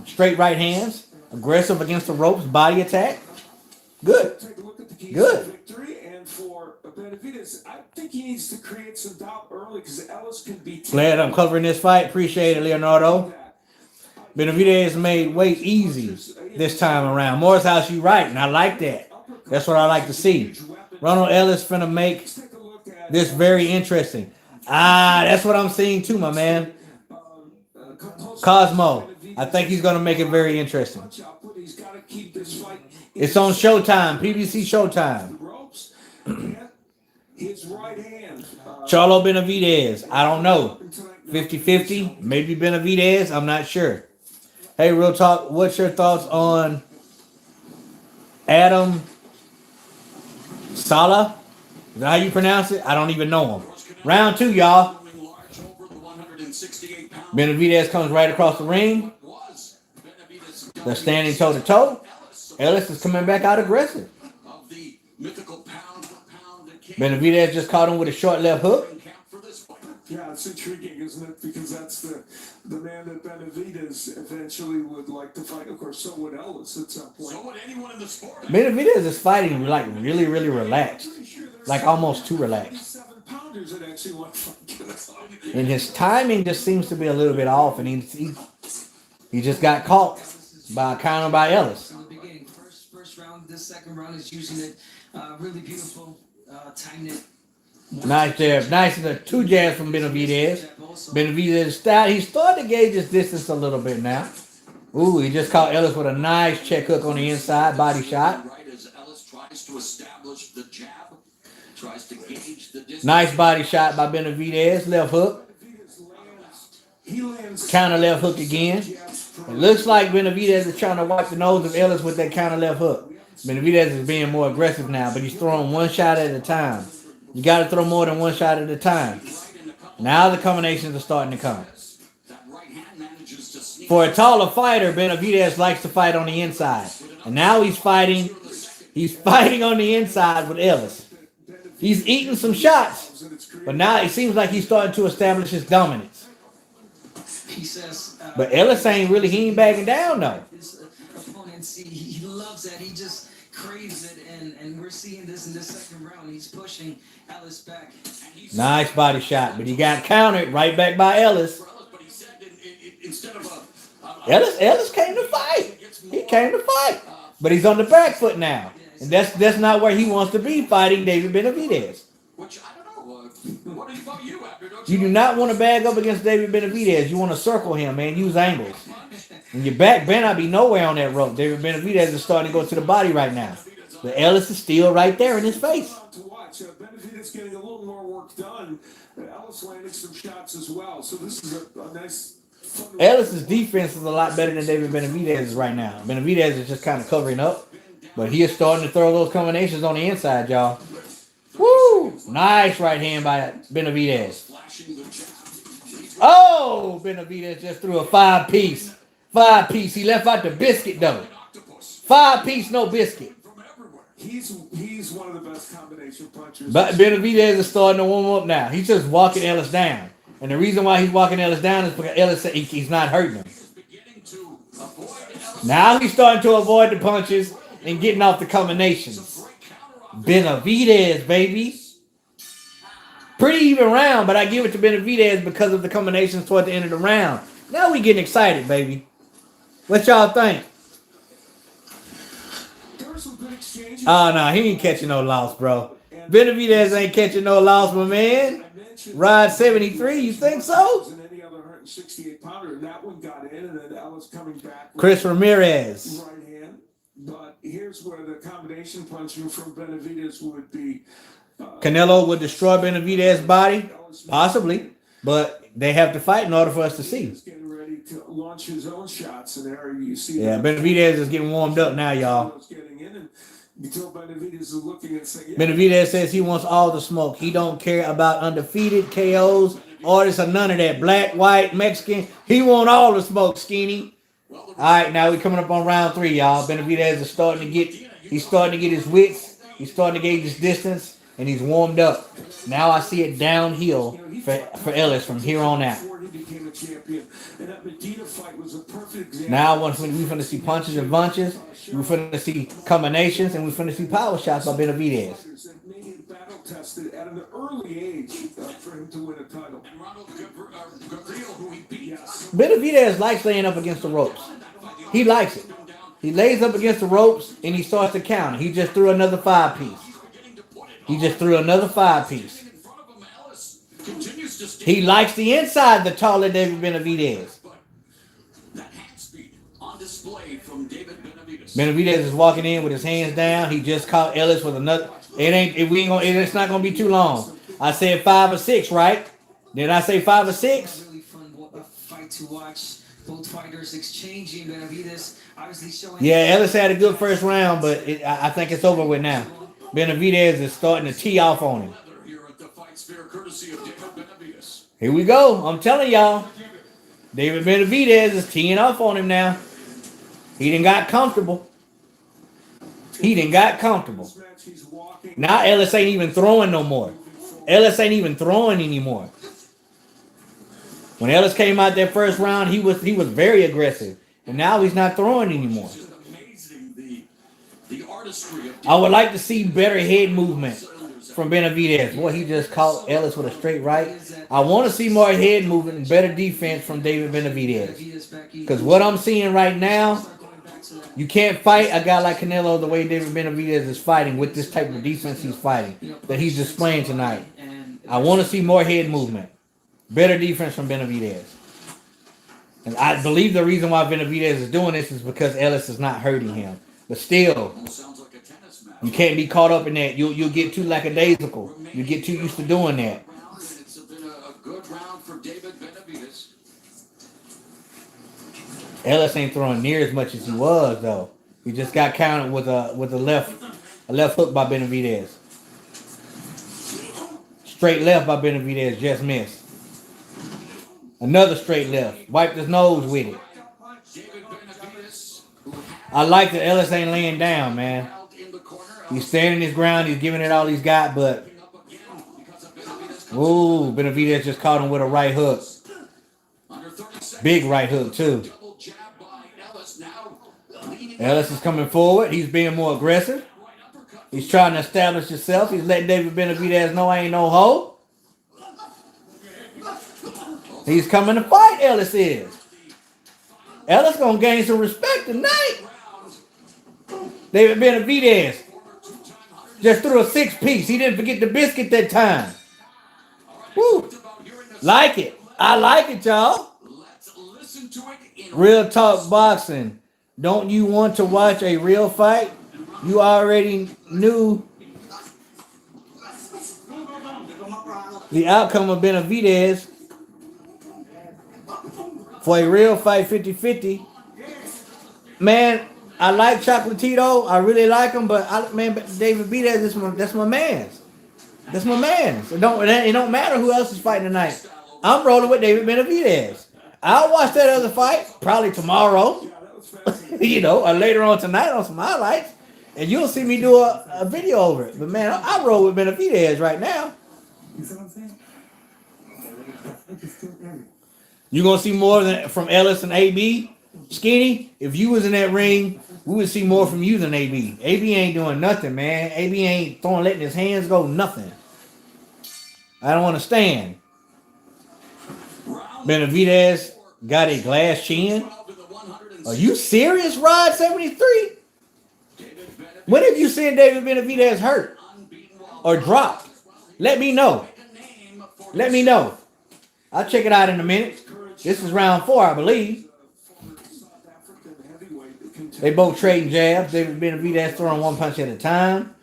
straight right hands, aggressive against the ropes, body attack. Good. Take a look at the keys Good. to victory, and for Benavidez, I think he needs to create some doubt early because Ellis can be. Glad I'm covering this fight. Appreciate it, Leonardo. Benavidez made weight easy this time around. Morrishouse, you right, and I like that. That's what I like to see. Ronald Ellis finna make this very interesting. That's what I'm seeing too, my man. Cosmo, I think he's gonna make it very interesting. It's on Showtime, PBC Showtime. Charlo Benavidez, I don't know. 50-50, maybe Benavidez, I'm not sure. Hey, Real Talk, what's your thoughts on Adam Sala? Is that how you pronounce it? I don't even know him. Round 2, y'all. Benavidez comes right across the ring. They're standing toe-to-toe. Ellis is coming back out aggressive. Of the mythical pound for pound that came Benavidez just caught him with a short left hook. in camp for this fight. Yeah, it's intriguing, isn't it? Because that's the man that Benavidez eventually would like to fight. Of course, so would Ellis at some point. So would anyone in the sport. Benavidez is fighting like really, really relaxed. Like almost too relaxed. 7-pounders that actually want to fight. And his timing just seems to be a little bit off, and he just got caught by a counter by Ellis. In the beginning, first round, this second round is using it really beautiful, timed it. Nice jab. Nice. Two jabs from Benavidez. Benavidez, he's starting to gauge his distance a little bit now. Ooh, he just caught Ellis with a nice check hook on the inside, body shot. Right as Ellis tries to establish the jab, tries to gauge the distance. Nice body shot by Benavidez, left hook. He lands Counter left hook again. It looks like Benavidez is trying to wipe the nose of Ellis with that counter left hook. Benavidez is being more aggressive now, but he's throwing one shot at a time. You got to throw more than one shot at a time. Now the combinations are starting to come. That right hand manages to sneak. For a taller fighter, Benavidez likes to fight on the inside. And now he's fighting on the inside with Ellis. He's eating some shots, but now it seems like he's starting to establish his dominance. He says, But Ellis ain't ain't backing down though. his opponents, he loves that. He just craves it, and we're seeing this in the second round. He's pushing Ellis back. Nice body shot, but he got countered right back by Ellis. But he said instead of Ellis came to fight. He came to fight. But he's on the back foot now. And that's not where he wants to be fighting David Benavidez. which I don't know. What about you, Abner? Don't You do not want to bag up against David Benavidez. You want to circle him, man. Use angles. And your back better not be nowhere on that rope. David Benavidez is starting to go to the body right now. But Ellis is still right there in his face. to watch. Benavidez getting a little more work done. Ellis landing some shots as well. So this is a nice. Ellis's defense is a lot better than David Benavidez's right now. Benavidez is just kind of covering up. But he is starting to throw those combinations on the inside, y'all. Woo! Nice right hand by Benavidez. Oh! Benavidez just threw a five-piece. Five-piece. He left out the biscuit, though. Five-piece, no biscuit. He's one of the best combination punchers. But Benavidez is starting to warm up now. He's just walking Ellis down. And the reason why he's walking Ellis down is because Ellis said he's not hurting him. Now he's starting to avoid the punches and getting off the combinations. Benavidez, baby. Pretty even round, but I give it to Benavidez because of the combinations toward the end of the round. Now we getting excited, baby. What y'all think? There were some good exchanges. Oh, no, he ain't catching no loss, bro. Benavidez ain't catching no loss, my man. Rod 73, you think so? And any other 168 pounder, that one got in, and then Ellis coming back. with Chris Ramirez. right hand. But here's where the combination punching from Benavidez would be. Canelo would destroy Benavidez's body? Possibly. But they have to fight in order for us to see. He's getting ready to launch his own shots, and there you see. Yeah, Benavidez is getting warmed up now, y'all. Getting in, and until Benavidez is looking and saying, yeah, Benavidez says he wants all the smoke. He don't care about undefeated, KOs, artists, or none of that. Black, white, Mexican. He want all the smoke, Skinny. All right, now we coming up on round 3, y'all. Benavidez is starting to get his wits. He's starting to gauge his distance, and he's warmed up. Now I see it downhill for Ellis from here on out. before he became a champion. And that Medina fight was a perfect example. Now we're finna see punches and bunches. We're finna see combinations, and we're finna see power shots by Benavidez. That made him battle tested at an early age for him to win a title. And Ronald Gabriel, who he beat. Yes. Benavidez likes laying up against the ropes. He likes it. He lays up against the ropes, and he starts to counter. He just threw another 5-piece. He just threw another 5-piece. In front of him, Ellis continues to stay. He likes the inside, the taller David Benavidez. That hand speed on display from David Benavidez. Benavidez is walking in with his hands down. He just caught Ellis with another. It's not gonna be too long. I said 5 or 6, right? Did I say 5 or 6? Really fun fight to watch. Both fighters exchanging. Benavidez obviously showing. Yeah, Ellis had a good first round, but I think it's over with now. Benavidez is starting to tee off on him. Here at the Fight Sphere, courtesy of David Benavidez. Here we go. I'm telling y'all. David Benavidez is teeing off on him now. He done got comfortable. He done got comfortable. This match, he's walking. Now Ellis ain't even throwing no more. Ellis ain't even throwing anymore. When Ellis came out that first round, he was very aggressive. And now he's not throwing anymore. It's just amazing the artistry of I would like to see better head movement from Benavidez. Boy, he just caught Ellis with a straight right. I want to see more head movement and better defense from David Benavidez. Because what I'm seeing right now, you can't fight a guy like Canelo the way David Benavidez is fighting with this type of defense he's fighting, that he's displaying tonight. I want to see more head movement. Better defense from Benavidez. And I believe the reason why Benavidez is doing this is because Ellis is not hurting him. But still, sounds like a tennis match. you can't be caught up in that. You'll get too lackadaisical. You get too used to doing that. It's been a good round for David Benavidez. Ellis ain't throwing near as much as he was though. He just got counted with a left hook by Benavidez. Straight left by Benavidez, just missed. Another straight left. Wiped his nose with it. David Benavidez, I like that Ellis ain't laying down, man. out in the corner, He's standing his ground. He's giving it all he's got, but up again because of Benavidez. ooh, Benavidez just caught him with a right hook. Under 30 seconds. Big right hook too. Double jab by Ellis now. Leaning Ellis is coming forward. He's being more aggressive. right uppercut. He's trying to establish himself. He's letting David Benavidez know I ain't no hoe. He's coming to fight, Ellis is. Ellis gonna gain some respect tonight. David Benavidez just threw a 6-piece. He didn't forget the biscuit that time. Woo. Like it. I like it, y'all. Let's listen to it in Real talk boxing. Don't you want to watch a real fight? You already knew the outcome of Benavidez. For a real fight, 50-50. Man, I like Chocolatito. I really like him, but David Benavidez, that's my man's. That's my man's. It don't matter who else is fighting tonight. I'm rolling with David Benavidez. I'll watch that other fight probably tomorrow. Yeah, that was fascinating. You know, or later on tonight on some highlights, and you'll see me do a video over it. But man, I roll with Benavidez right now. You see what I'm saying? It's still early. You gonna see more than from Ellis and AB? Skinny, if you was in that ring, we would see more from you than AB. AB ain't doing nothing, man. AB ain't letting his hands go, nothing. I don't understand. Benavidez got a glass chin. Are you serious, Rod 73? When have you seen David Benavidez hurt or dropped? Let me know. Let me know. I'll check it out in a minute. This is round 4, I believe. Former South African heavyweight They both trading jabs. David Benavidez throwing one punch at a time.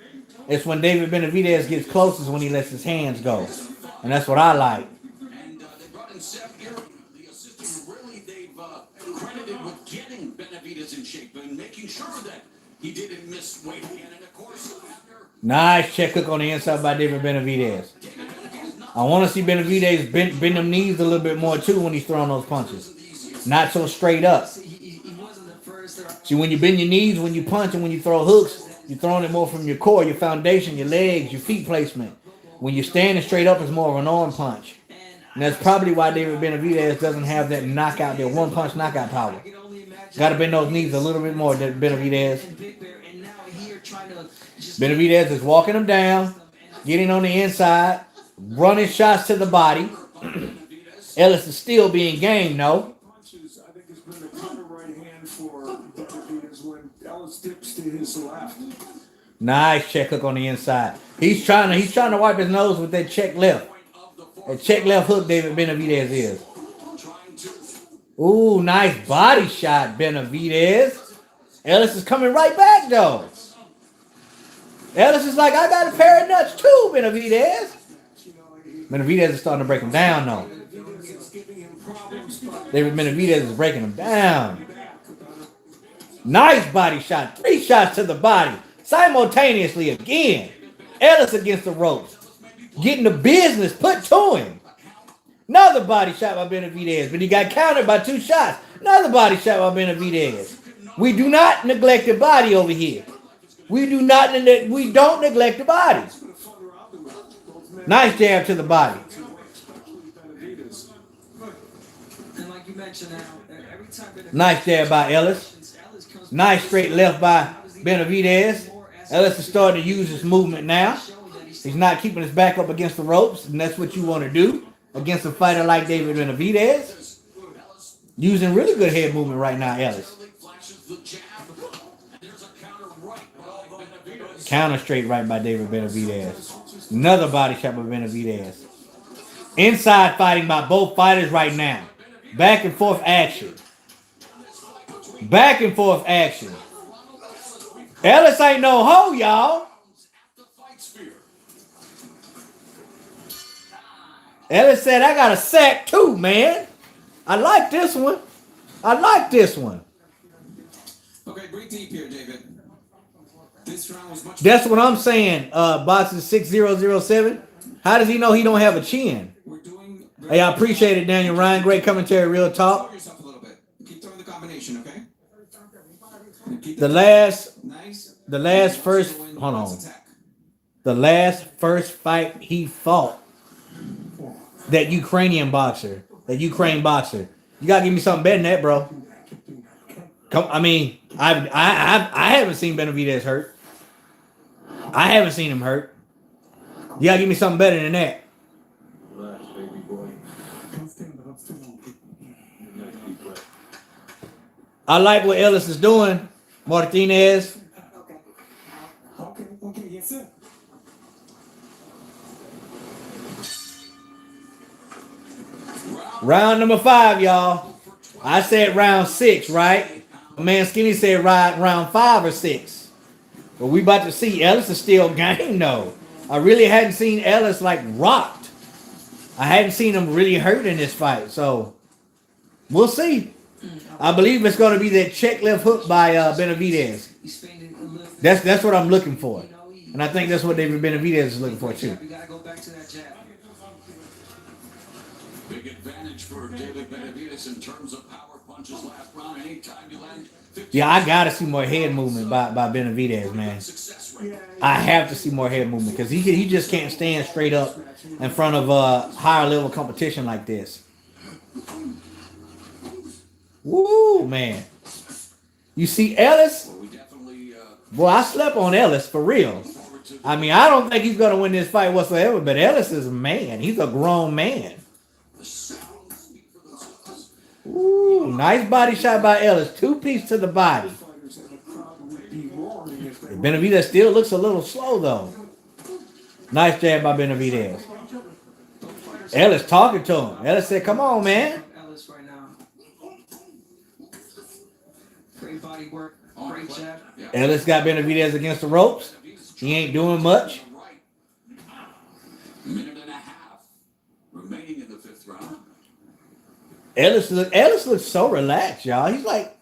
It's when David Benavidez gets closest when he lets his hands go. And that's what I like. And they brought in Seth Geary, the assistant. Really, they've credited with getting Benavidez in shape and making sure that he didn't miss weight again. And of course, after Nice check hook on the inside by David Benavidez. I want to see Benavidez bend them knees a little bit more too when he's throwing those punches. Not so straight up. He wasn't the first. See, when you bend your knees, when you punch and when you throw hooks, you're throwing it more from your core, your foundation, your legs, your feet placement. When you're standing straight up, it's more of an arm punch. And that's probably why David Benavidez doesn't have that knockout, that one punch knockout power. Got to bend those knees a little bit more than Benavidez. Benavidez is walking him down, getting on the inside, running shots to the body. Ellis is still being game, no. punches, I think, has been the counter right hand for Benavidez when Ellis dips to his left. Nice check hook on the inside. He's trying to wipe his nose with that check left. That check left hook David Benavidez is. Ooh, nice body shot, Benavidez. Ellis is coming right back, though. Ellis is like, I got a pair of nuts, too, Benavidez. Benavidez is starting to break him down, though. David Benavidez is breaking him down. Nice body shot. 3 shots to the body. Simultaneously again. Ellis against the ropes. Getting the business put to him. Another body shot by Benavidez, but he got countered by 2 shots. Another body shot by Benavidez. We do not neglect the body over here. We don't neglect the body. It's been a fun round with both men. Nice jab to the body. Especially Benavidez. And like you mentioned now, every time Benavidez Nice jab by Ellis. comes Nice straight left by Benavidez. Ellis is starting to use his movement now. He's not keeping his back up against the ropes, and that's what you want to do against a fighter like David Benavidez. Using really good head movement right now, Ellis. Counter straight right by David Benavidez. Another body shot by Benavidez. Inside fighting by both fighters right now. Back and forth action. Back and forth action. Ellis ain't no hoe, y'all. Ellis said, I got a sack too, man. I like this one. I like this one. Okay, breathe deep here, David. This round was much. That's what I'm saying. Boxing 6007. How does he know he don't have a chin? We're doing. Hey, I appreciate it, Daniel Ryan. Great commentary, real talk. Slow yourself a little bit. Keep throwing the combination, okay? Keep The last first, Hold hold on. The last first fight he fought, that Ukraine boxer. You gotta give me something better than that, bro. I mean, I haven't seen Benavidez hurt. I haven't seen him hurt. You gotta give me something better than that. I like what Ellis is doing, Martinez. Okay, yes, sir. Round number 5, y'all. I said round 6, right? My man Skinny said round 5 or 6. But we about to see. Ellis is still game, though. I really hadn't seen Ellis like rocked. I hadn't seen him really hurt in this fight. So we'll see. I believe it's going to be that check left hook by Benavidez. That's what I'm looking for. And I think that's what David Benavidez is looking for, too. We gotta go back to that jab. Big advantage for David Benavidez in terms of power punches last round. Anytime you land 50 Yeah, I got to see more head movement by Benavidez, man. success rate. I have to see more head movement because he just can't stand straight up in front of higher level competition like this. Woo, man. You see Ellis? We definitely Boy, I slept on Ellis for real. forward to I mean, I don't think he's going to win this fight whatsoever, but Ellis is a man. He's a grown man. the sounds speak for themselves. Ooh, nice body shot by Ellis. 2-piece to the body. Fighters and the crowd would be roaring if they Benavidez still looks a little slow, though. Nice jab by Benavidez. Ellis talking to him. Ellis said, come on, man. Ellis right now. Great body work, great jab. Ellis got Benavidez against the ropes. He ain't doing much. Right. Minute and a half remaining in the 5th round. Ellis looks so relaxed, y'all. He's like,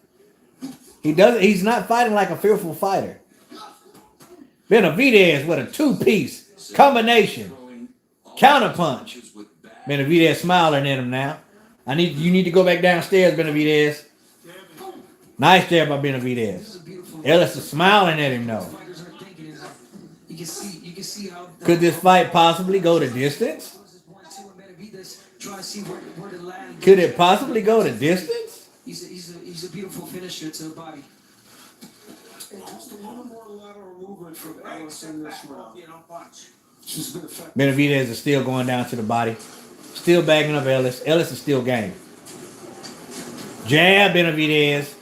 he's not fighting like a fearful fighter. Benavidez with a 2-piece combination. Counterpunch. Benavidez smiling at him now. You need to go back downstairs, Benavidez. Nice jab by Benavidez. Ellis is smiling at him though. Fighters are thinking is you can see how Could this fight possibly go to distance? trying to see where to land. Could it possibly go to distance? He's a beautiful finisher to the body. just a little more lateral movement from Ellis in this round. She's been effective. Benavidez is still going down to the body. Still bagging up Ellis. Ellis is still game. Jab Benavidez.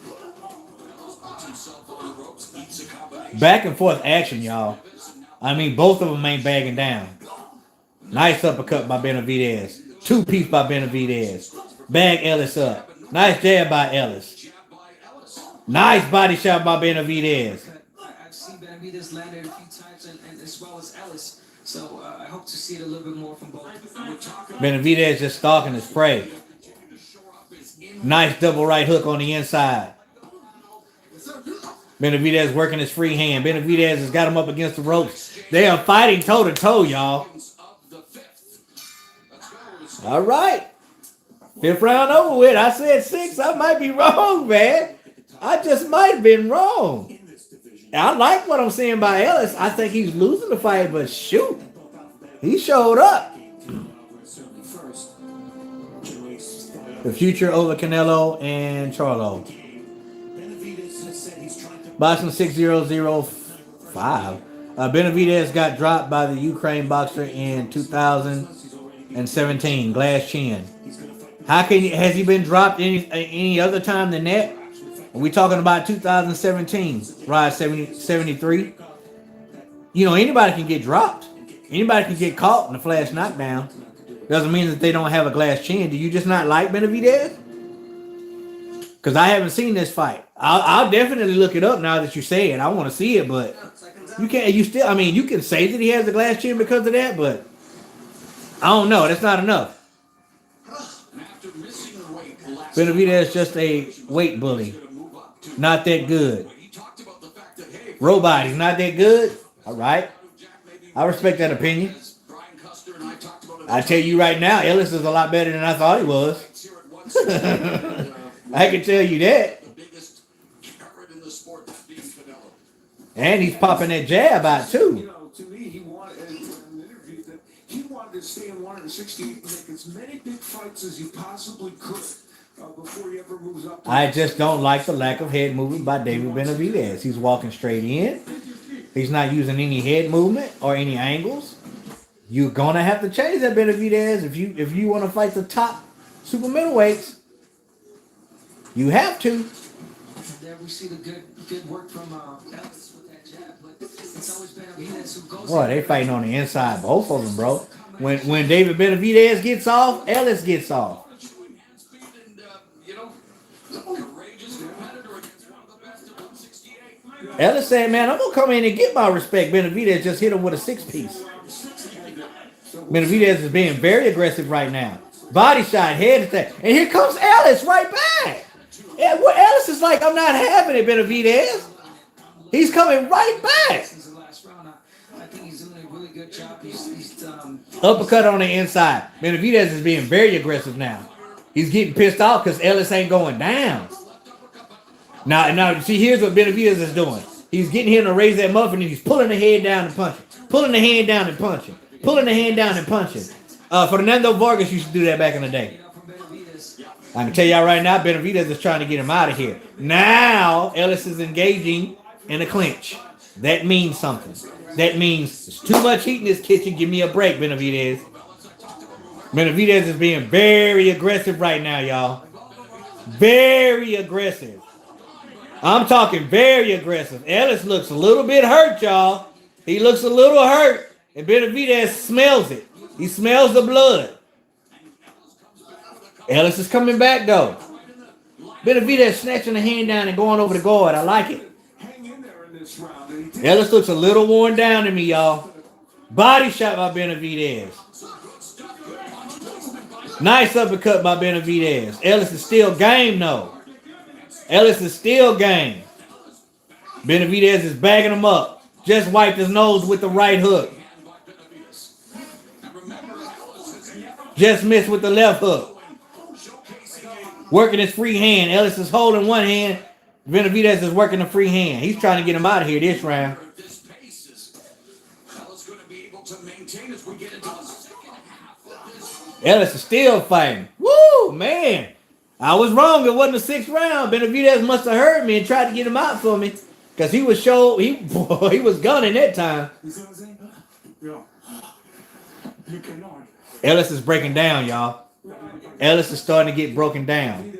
Back and forth action, y'all. I mean, both of them ain't bagging down. Nice uppercut by Benavidez. 2-piece by Benavidez. Bag Ellis up. Nice jab by Ellis. Nice body shot by Benavidez. I've seen Benavidez land it a few times, and as well as Ellis. So I hope to see it a little bit more from both. Benavidez just stalking his prey. Nice double right hook on the inside. Benavidez working his free hand. Benavidez has got him up against the ropes. They are fighting toe to toe, y'all. All right. 5th round over with. I said 6. I might be wrong, man. I just might have been wrong. in this division. I like what I'm saying by Ellis. I think he's losing the fight, but shoot, he showed up. The future over Canelo and Charlo. Boxing 6005. Benavidez got dropped by the Ukraine boxer in 2017. Glass chin. How can you, has he been dropped any other time than that? Are we talking about 2017? Ride 73. You know, anybody can get dropped. Anybody can get caught in a flash knockdown. Doesn't mean that they don't have a glass chin. Do you just not like Benavidez? Because I haven't seen this fight. I'll definitely look it up now that you say it. I want to see it, but you can't. You still. I mean, you can say that he has a glass chin because of that, but I don't know. That's not enough. Benavidez just a weight bully. Not that good. Robot. He's not that good. All right. I respect that opinion. I tell you right now, Ellis is a lot better than I thought he was. I can tell you that. And he's popping that jab out too. You know, to me, he wanted in an interview that he wanted to stay in 168 and make as many big fights as he possibly could before he ever moves up. I just don't like the lack of head movement by David Benavidez. He's walking straight in. He's not using any head movement or any angles. You're gonna have to change that, Benavidez, if you want to fight the top super middleweights. You have to. There we see the good work from Ellis with that jab, but it's always Benavidez who goes. Boy, they fighting on the inside, both of them, bro. When David Benavidez gets off, Ellis gets off. Ellis said, "Man, I'm gonna come in and get my respect." Benavidez just hit him with a 6-piece. Benavidez is being very aggressive right now. Body shot, head attack. And here comes Ellis right back. Ellis is like, I'm not having it, Benavidez. He's coming right back. I think he's doing a really good job. Uppercut on the inside. Benavidez is being very aggressive now. He's getting pissed off because Ellis ain't going down. Now, see, here's what Benavidez is doing. He's getting him to raise that muffin and he's pulling the head down and punching. Pulling the hand down and punching. Pulling the hand down and punching. Fernando Vargas used to do that back in the day. I can tell y'all right now, Benavidez is trying to get him out of here. Now, Ellis is engaging in a clinch. That means something. That means there's too much heat in this kitchen. Give me a break, Benavidez. Benavidez is being very aggressive right now, y'all. Very aggressive. I'm talking very aggressive. Ellis looks a little bit hurt, y'all. He looks a little hurt. And Benavidez smells it. He smells the blood. Ellis is coming back, though. Benavidez snatching the hand down and going over the guard. I like it. Ellis looks a little worn down to me, y'all. Body shot by Benavidez. Nice uppercut by Benavidez. Ellis is still game, though. Ellis is still game. Benavidez is bagging him up. Just wiped his nose with the right hook. Just missed with the left hook. Working his free hand. Ellis is holding one hand. Benavidez is working the free hand. He's trying to get him out of here this round. Ellis is still fighting. Woo, man. I was wrong. It wasn't the 6th round. Benavidez must have heard me and tried to get him out for me. Because he was he was gunning that time. Ellis is breaking down, y'all. Ellis is starting to get broken down.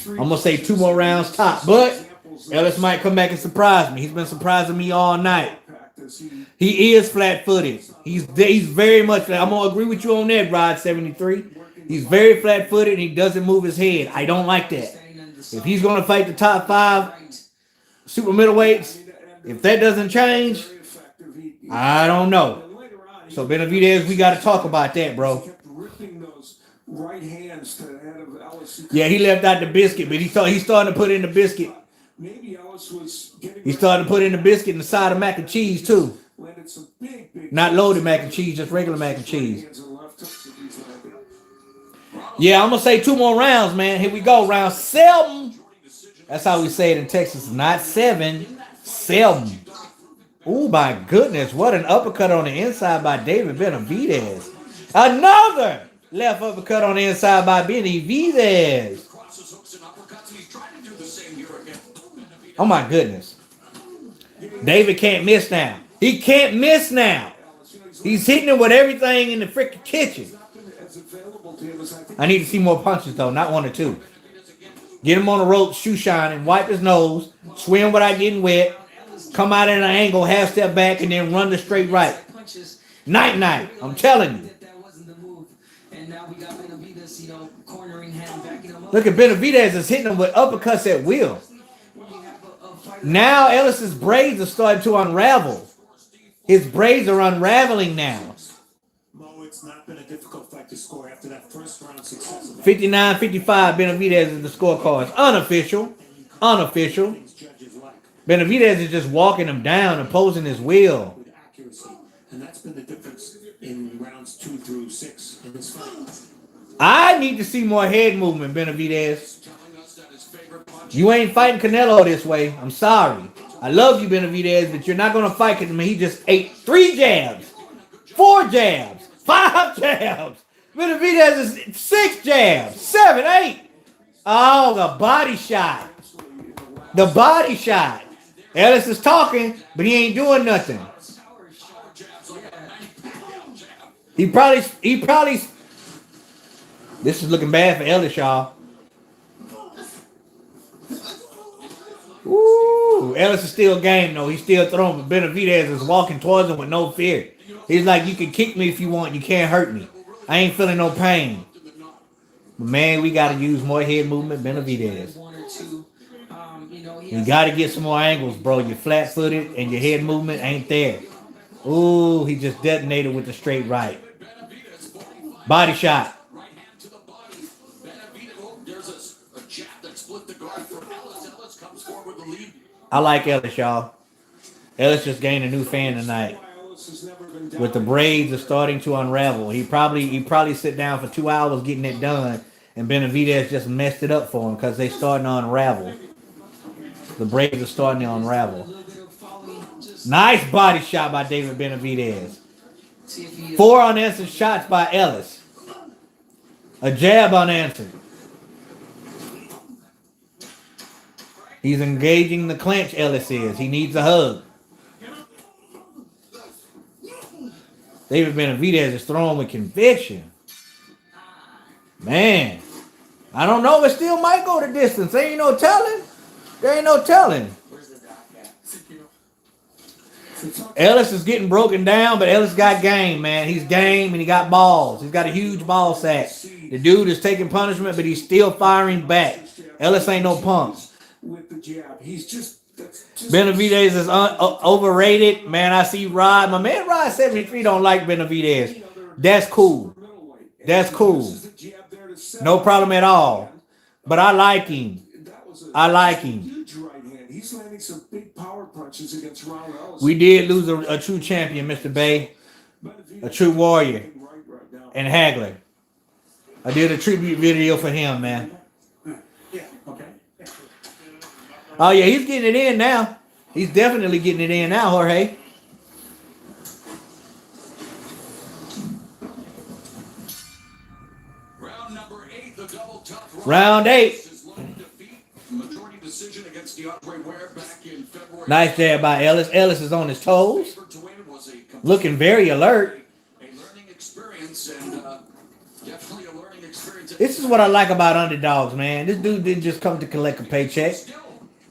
I'm going to say 2 more rounds top. But Ellis might come back and surprise me. He's been surprising me all night. He is flat-footed. He's very much flat. I'm going to agree with you on that, Rod 73. He's very flat-footed and he doesn't move his head. I don't like that. If he's going to fight the top 5 super middleweights, if that doesn't change, I don't know. So Benavidez, we got to talk about that, bro. Yeah, he left out the biscuit, but he's starting to put in the biscuit. He's starting to put in the biscuit and the side of mac and cheese too. Not loaded mac and cheese, just regular mac and cheese. Yeah, I'm gonna say 2 more rounds, man. Here we go, round 7. That's how we say it in Texas. Not 7, 7. Oh my goodness, what an uppercut on the inside by David Benavidez. Another left uppercut on the inside by Benavidez. Crosses, hooks, and uppercuts, and he's trying to do the same here again. Oh my goodness. David can't miss now. He can't miss now. He's hitting him with everything in the freaking kitchen. I need to see more punches though, not 1 or 2. Get him on the rope, shoe shining, wipe his nose, swim without getting wet, come out at an angle, half step back, and then run the straight right. Night. I'm telling you. That wasn't the move. And now we got Benavidez, cornering him, backing him up. Look at Benavidez is hitting him with uppercuts at will. Now Ellis's braids are starting to unravel. His braids are unraveling now. Mo, it's not been a difficult fight to score after that first round success. 59-55, Benavidez is the scorecards. Unofficial. Things judges like Benavidez is just walking him down, imposing his will. with accuracy, and that's been the difference in rounds 2 through 6 in this fight. I need to see more head movement, Benavidez. Telling us that his favorite punch You ain't fighting Canelo this way. I'm sorry. I love you, Benavidez, but you're not going to fight him. He just ate 3 jabs, 4 jabs, 5 jabs. Benavidez is 6 jabs, 7, 8. Oh, the body shot. The body shot. Ellis is talking, but he ain't doing nothing. He probably. This is looking bad for Ellis, y'all. Ooh, Ellis is still game though. He's still throwing, but Benavidez is walking towards him with no fear. He's like, you can kick me if you want. You can't hurt me. I ain't feeling no pain. But man, we got to use more head movement, Benavidez. 1 or 2. You got to get some more angles, bro. You're flat-footed and your head movement ain't there. Ooh, he just detonated with the straight right. Body shot. right hand to the body. Benavidez, oh, there's a jab that split the guard from Ellis. Ellis comes forward with the lead. I like Ellis, y'all. Ellis just gained a new fan tonight. With the braids are starting to unravel. He probably sit down for 2 hours getting it done, and Benavidez just messed it up for him because they starting to unravel. The braids are starting to unravel. Nice body shot by David Benavidez. 4 unanswered shots by Ellis. A jab unanswered. He's engaging the clinch, Ellis is. He needs a hug. David Benavidez is throwing with conviction. Man, I don't know. It still might go the distance. There ain't no telling. Ellis is getting broken down, but Ellis got game, man. He's game and he got balls. He's got a huge ball sack. The dude is taking punishment, but he's still firing back. Ellis ain't no punk. With the jab, he's just Benavidez is overrated. Man, I see Rod. My man Rod 73 don't like Benavidez. That's cool. That's cool. No problem at all. But I like him. I like him. Huge right hand. He's landing some big power punches against Ronald Ellis. We did lose a true champion, Mr. Bay. A true warrior. And Hagler. I did a tribute video for him, man. Yeah, okay. Oh, yeah, he's getting it in now. He's definitely getting it in now, Jorge. Round number 8, the double tough. Round 8. His lone defeat, majority decision against DeAndre Ware back in February. Nice jab by Ellis. Ellis is on his toes. Favorite to win was a complete- Looking very alert. A learning experience and definitely a learning experience. This is what I like about underdogs, man. This dude didn't just come to collect a paycheck.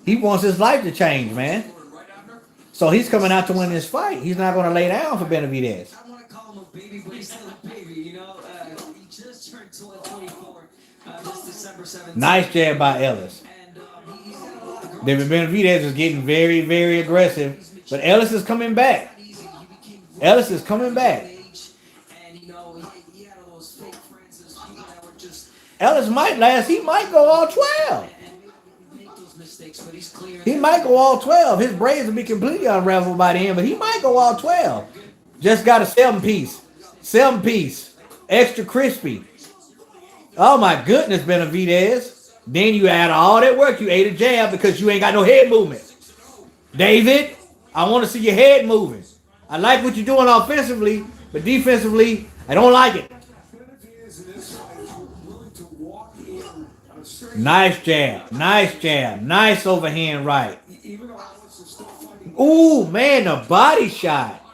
He wants his life to change, man. Right after, So he's coming out to win this fight. He's not going to lay down for Benavidez. I want to call him a baby, but he's still a baby, He just turned 24 this December 17th. Nice jab by Ellis. And he's got a lot of growth. David Benavidez is getting very, very aggressive. But Ellis is coming back. Ellis is coming back. And he had all those fake friends, those people that were just Ellis might last. He might go all 12. and make those mistakes, but he's clear. He might go all 12. His braids will be completely unraveled by the end, but he might go all 12. Just got a 7-piece. 7-piece. Extra crispy. Oh my goodness, Benavidez. Then you add all that work. You ate a jab because you ain't got no head movement. David, I want to see your head moving. I like what you're doing offensively, but defensively, I don't like it. Benavidez in this fight is willing to walk in on a straight. Nice jab. Nice jab. Nice overhand right. Even though Ellis is still fighting. Ooh, man, the body shot.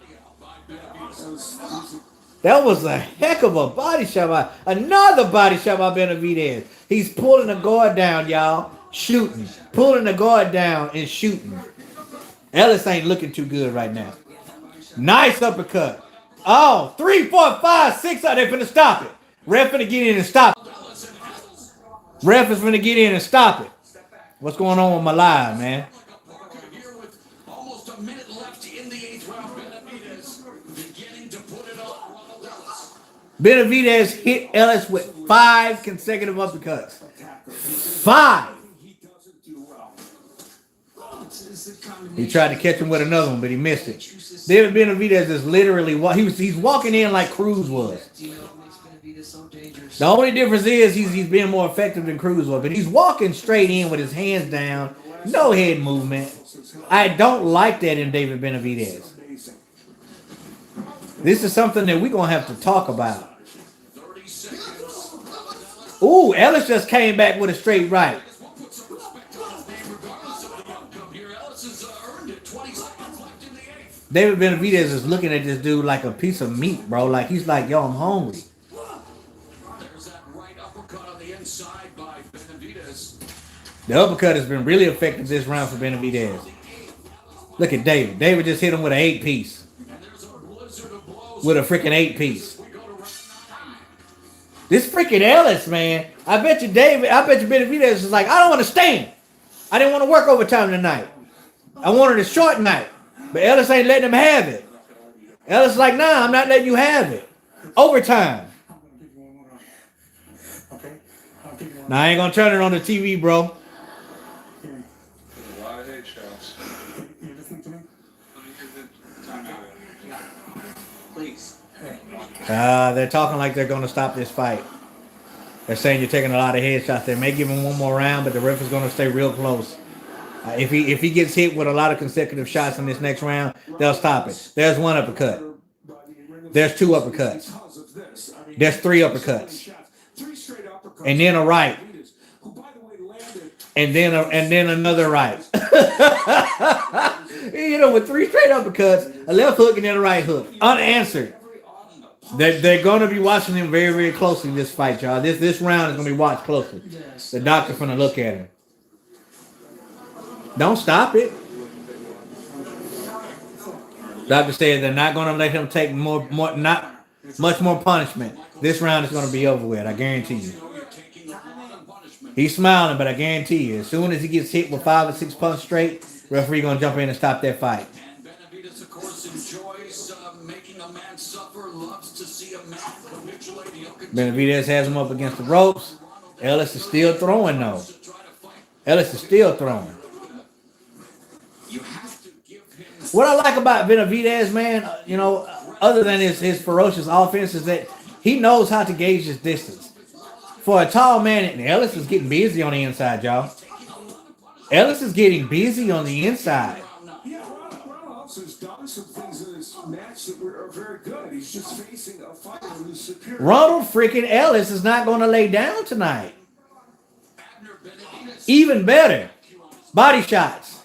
That was a heck of a body shot by another body shot by Benavidez. He's pulling the guard down, y'all. Shooting. Pulling the guard down and shooting. Ellis ain't looking too good right now. Nice uppercut. Oh, 3, 4, 5, 6 out there finna stop it. Ref finna get in and stop it. Ref is finna get in and stop it. What's going on with my live, man? Here with almost a minute left in the 8th round, Benavidez beginning to put it on Ronald Ellis. Benavidez hit Ellis with 5 consecutive uppercuts. 5. He doesn't do well. He tried to catch him with another one, but he missed it. David Benavidez is literally he's walking in like Cruz was. The only difference is he's being more effective than Cruz was, but he's walking straight in with his hands down, no head movement. I don't like that in David Benavidez. This is something that we're gonna have to talk about. 30 seconds. Ooh, Ellis just came back with a straight right. We'll put some respect on his name regardless of the outcome here. Ellis has earned it. 20 seconds left in the 8th. David Benavidez is looking at this dude like a piece of meat, bro. Like he's like, yo, I'm hungry. There's that right uppercut on the inside by Benavidez. The uppercut has been really effective this round for Benavidez. Look at David. David just hit him with an 8-piece. And there's a blizzard of blows. With a freaking 8-piece. We go to round 9. This freaking Ellis, man. I bet you Benavidez is like, I don't understand. I didn't want to work overtime tonight. I wanted a short night. But Ellis ain't letting him have it. Ellis is like, nah, I'm not letting you have it. Overtime. Now I ain't gonna turn it on the TV, bro. A lot of hate shots. Please. They're talking like they're gonna stop this fight. They're saying you're taking a lot of headshots. They may give him one more round, but the ref is gonna stay real close. If he gets hit with a lot of consecutive shots in this next round, they'll stop it. There's one uppercut. There's 2 uppercuts. There's 3 uppercuts. And then a right. And then another right. You know, with 3 straight uppercuts, a left hook and then a right hook. Unanswered. They're going to be watching him very, very closely this fight, y'all. This round is going to be watched closely. The doctor's going to look at him. Don't stop it. Doctor said they're not going to let him take not much more punishment. This round is going to be over with. I guarantee you. He's smiling, but I guarantee you, as soon as he gets hit with 5 or 6 punches straight, referee going to jump in and stop that fight. And Benavidez, of course, enjoys making a man suffer, loves to see a man capitulate. Benavidez has him up against the ropes. Ellis is still throwing, though. Ellis is still throwing. You have to give him. What I like about Benavidez, man, you know, other than his ferocious offense, is that he knows how to gauge his distance. For a tall man, and Ellis is getting busy on the inside, y'all. Ellis is getting busy on the inside. Yeah, Ronald has done some things in this match that are very good. He's just facing a fighter who's superior. Ronald freaking Ellis is not going to lay down tonight. Even better. Body shots.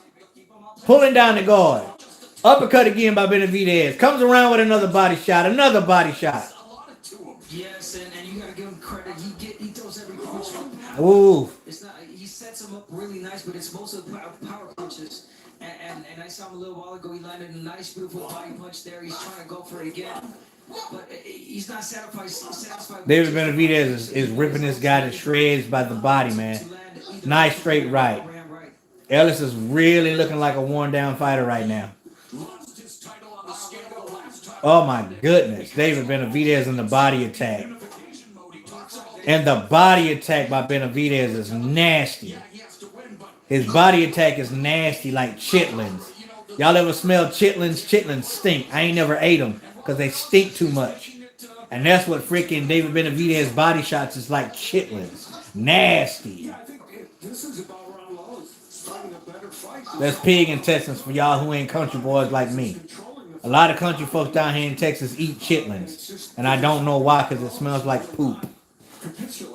Pulling down the guard. Uppercut again by Benavidez. Comes around with another body shot. Another body shot. Yes, and you gotta give him credit. He throws every punch with power. Ooh. It's not. He sets him up really nice, but it's most of the power punches. And I saw him a little while ago. He landed a nice, beautiful body punch there. He's trying to go for it again, but he's not satisfied. David Benavidez is ripping this guy to shreds by the body, man. Nice straight right. Ellis is really looking like a worn down fighter right now. Oh my goodness. David Benavidez in the body attack. And the body attack by Benavidez is nasty. His body attack is nasty like chitlins. Y'all ever smell chitlins? Chitlins stink. I ain't never ate them because they stink too much. And that's what freaking David Benavidez body shots is like chitlins. Nasty. Yeah, I think this is about Ronald fighting a better fight. That's pig intestines for y'all who ain't country boys like me. A lot of country folks down here in Texas eat chitlins. And I don't know why, because it smells like poop.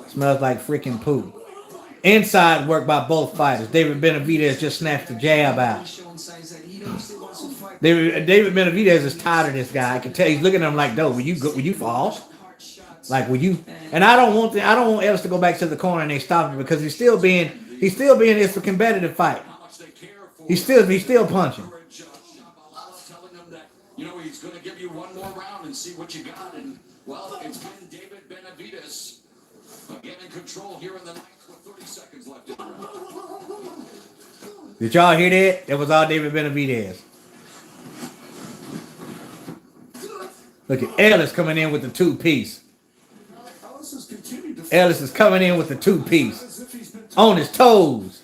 Smells like freaking poop. Inside work by both fighters. David Benavidez just snatched the jab out. David Benavidez is tired of this guy. I can tell he's looking at him like, "Doe, will you fall? Like, will you?" And I don't want Ellis to go back to the corner and they stop him because he's still being it's a competitive fight. He's still punching. Telling him that, he's going to give you one more round and see what you got. And, well, it's been David Benavidez again in control here in the ninth with 30 seconds left in the round. Did y'all hear that? That was all David Benavidez. Look at Ellis coming in with the two-piece. Ellis is coming in with the two-piece. On his toes.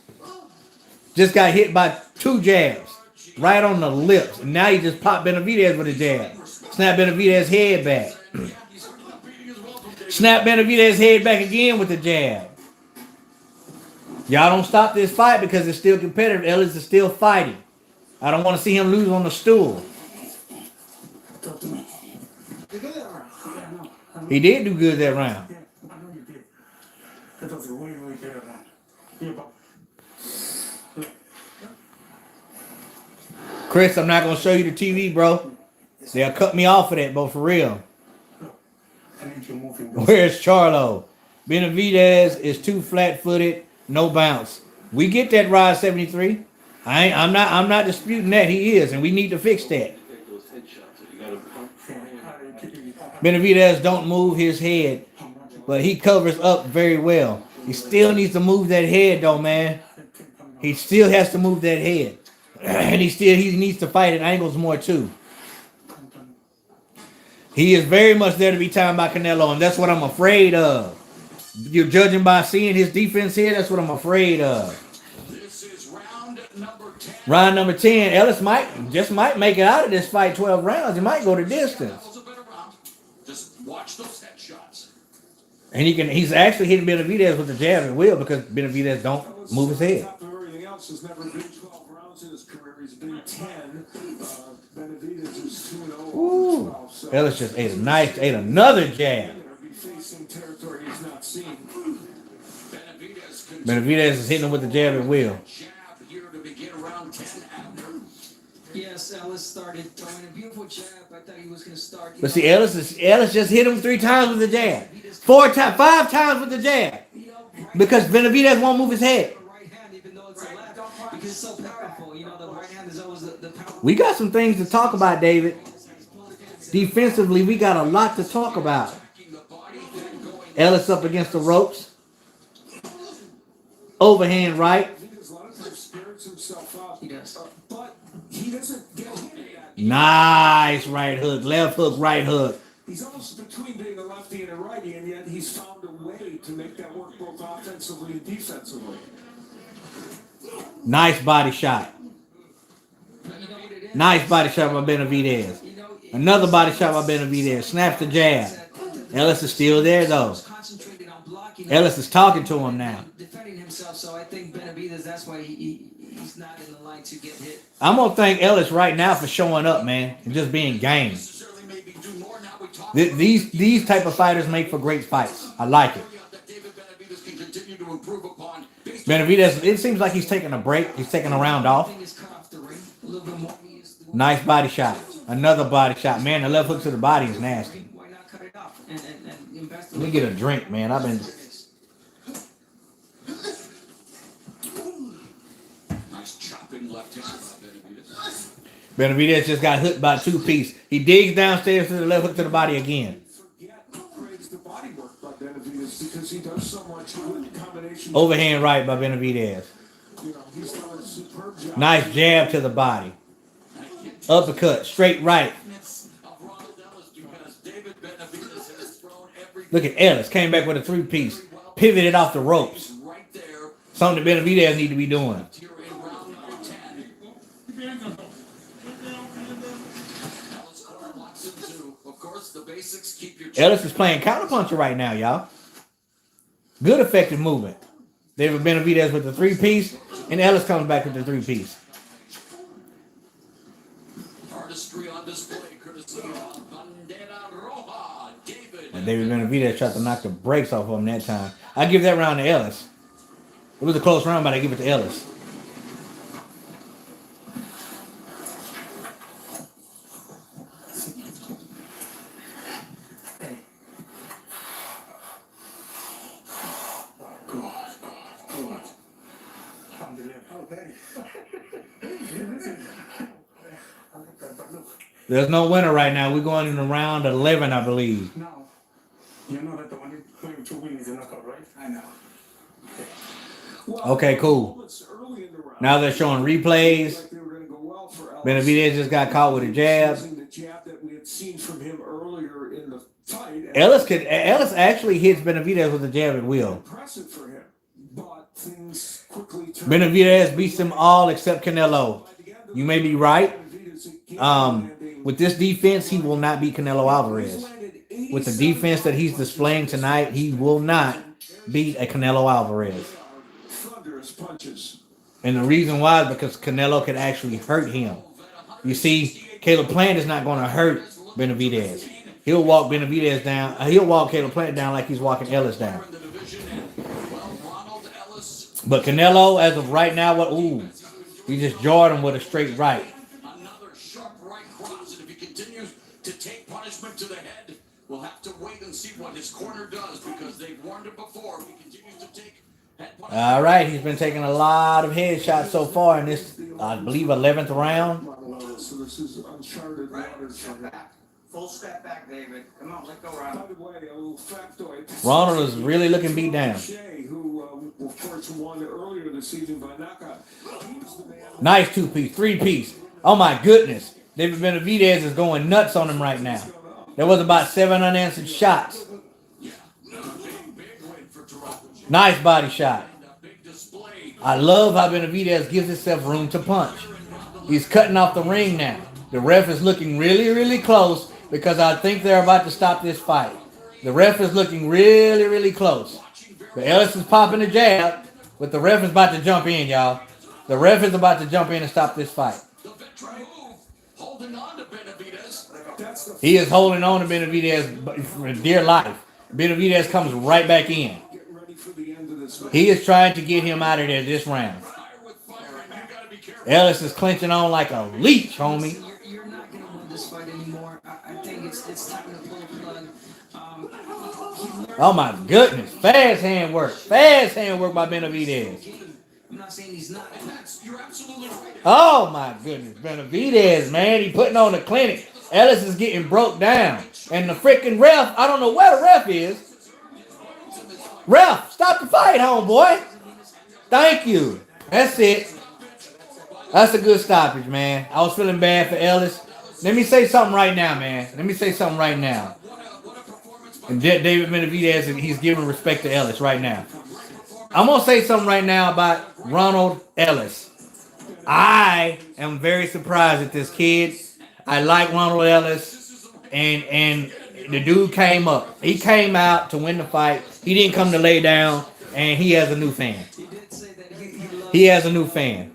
Just got hit by 2 jabs. Right on the lips. And now he just popped Benavidez with a jab. Snap Benavidez's head back. Snap Benavidez's head back again with the jab. Y'all don't stop this fight because it's still competitive. Ellis is still fighting. I don't want to see him lose on the stool. He did do good that round. Chris, I'm not going to show you the TV, bro. They'll cut me off of that, but for real. Where's Charlo? Benavidez is too flat-footed, no bounce. We get that, Rod 73. I'm not disputing that. He is, and we need to fix that. Benavidez don't move his head, but he covers up very well. He still needs to move that head, though, man. He still has to move that head. And he needs to fight at angles more too. He is very much there to be timed by Canelo, and that's what I'm afraid of. You're judging by seeing his defense here. That's what I'm afraid of. This is round number 10. Round number 10. Ellis might make it out of this fight 12 rounds. He might go the distance. Just watch those headshots. And he's actually hitting Benavidez with the jab at will because Benavidez don't move his head. Everything else has never been 12 rounds in his career. He's been 10. Benavidez is 2-0. Ooh. Ellis just ate another jab. Territory he's not seen. Benavidez is hitting him with the jab at will. Jab here to begin round 10. Yes, Ellis started throwing a beautiful jab. I thought he was going to start. But see, Ellis just hit him 3 times with the jab. 5 times with the jab. Because Benavidez won't move his head. Right hand, even though it's a left, because it's so powerful. The right hand is always the power. We got some things to talk about, David. Defensively, we got a lot to talk about. Ellis up against the ropes. Overhand right. He does. But he doesn't get hit. Nice right hook. Left hook, right hook. He's almost between being a lefty and a righty, and yet he's found a way to make that work both offensively and defensively. Nice body shot. Nice body shot by Benavidez. Another body shot by Benavidez. Snaps the jab. Ellis is still there, though. Ellis is talking to him now. Defending himself, so I think Benavidez, that's why he's not in the line to get hit. I'm going to thank Ellis right now for showing up, man, and just being game. These type of fighters make for great fights. I like it. Benavidez, it seems like he's taking a break. He's taking a round off. Nice body shot. Another body shot. Man, the left hook to the body is nasty. Let me get a drink, man. I've been... Nice chopping left hand by Benavidez. Benavidez just got hooked by 2-piece. He digs downstairs to the left hook to the body again. Overhand right by Benavidez. Nice jab to the body. Uppercut, straight right. Look at Ellis. Came back with a 3-piece. Pivoted off the ropes. Something that Benavidez need to be doing. Ellis is playing counterpuncher right now, y'all. Good effective movement. David Benavidez with the 3-piece. and Ellis comes back with the 3-piece. Artistry on display, courtesy of Bandera Roja, David. And David Benavidez tried to knock the brakes off of him that time. I give that round to Ellis. It was a close round, but I give it to Ellis. There's no winner right now. We're going into round 11, I believe. Now, you know that the one going to win is a knockout, right? I know. Okay, cool. Now they're showing replays. Benavidez just got caught with a jab. Ellis actually hits Benavidez with a jab at will. Benavidez beats them all except Canelo. You may be right. With this defense, he will not beat Canelo Alvarez. With the defense that he's displaying tonight, he will not beat a Canelo Alvarez. And the reason why is because Canelo could actually hurt him. You see, Caleb Plant is not going to hurt Benavidez. He'll walk Benavidez down. He'll walk Caleb Plant down like he's walking Ellis down. But Canelo, as of right now, he just jarred him with a straight right. Another sharp right cross, and if he continues to take punishment to the head, we'll have to wait and see what his corner does, because they've warned him before. If he continues to take head punishment. All right, he's been taking a lot of headshots so far in this, I believe, 11th round. So this is uncharted waters for him. Full step back, David. Come on, let go, Ronald. By the way, a little factoid. Ronald is really looking beat down. Who, of course, won earlier this season by knockout. Nice 2-piece, 3-piece. Oh my goodness. David Benavidez is going nuts on him right now. There was about 7 unanswered shots. Nice body shot. I love how Benavidez gives himself room to punch. He's cutting off the ring now. The ref is looking really, really close because I think they're about to stop this fight. The ref is looking really, really close. But Ellis is popping the jab, but the ref is about to jump in, y'all. The ref is about to jump in and stop this fight. He is holding on to Benavidez for dear life. Benavidez comes right back in. He is trying to get him out of there this round. Ellis is clenching on like a leech, homie. You're not going to win this fight anymore. I think it's time to pull the plug. Oh my goodness. Fast hand work. Fast hand work by Benavidez. I'm not saying he's not. You're absolutely right. Oh my goodness. Benavidez, man. He putting on the clinic. Ellis is getting broke down. And the freaking ref, I don't know where the ref is. Ref, stop the fight, homeboy. Thank you. That's it. That's a good stoppage, man. I was feeling bad for Ellis. Let me say something right now, man. Let me say something right now. And David Benavidez, he's giving respect to Ellis right now. I'm going to say something right now about Ronald Ellis. I am very surprised at this kid. I like Ronald Ellis. And the dude came up. He came out to win the fight. He didn't come to lay down. And he has a new fan. He has a new fan.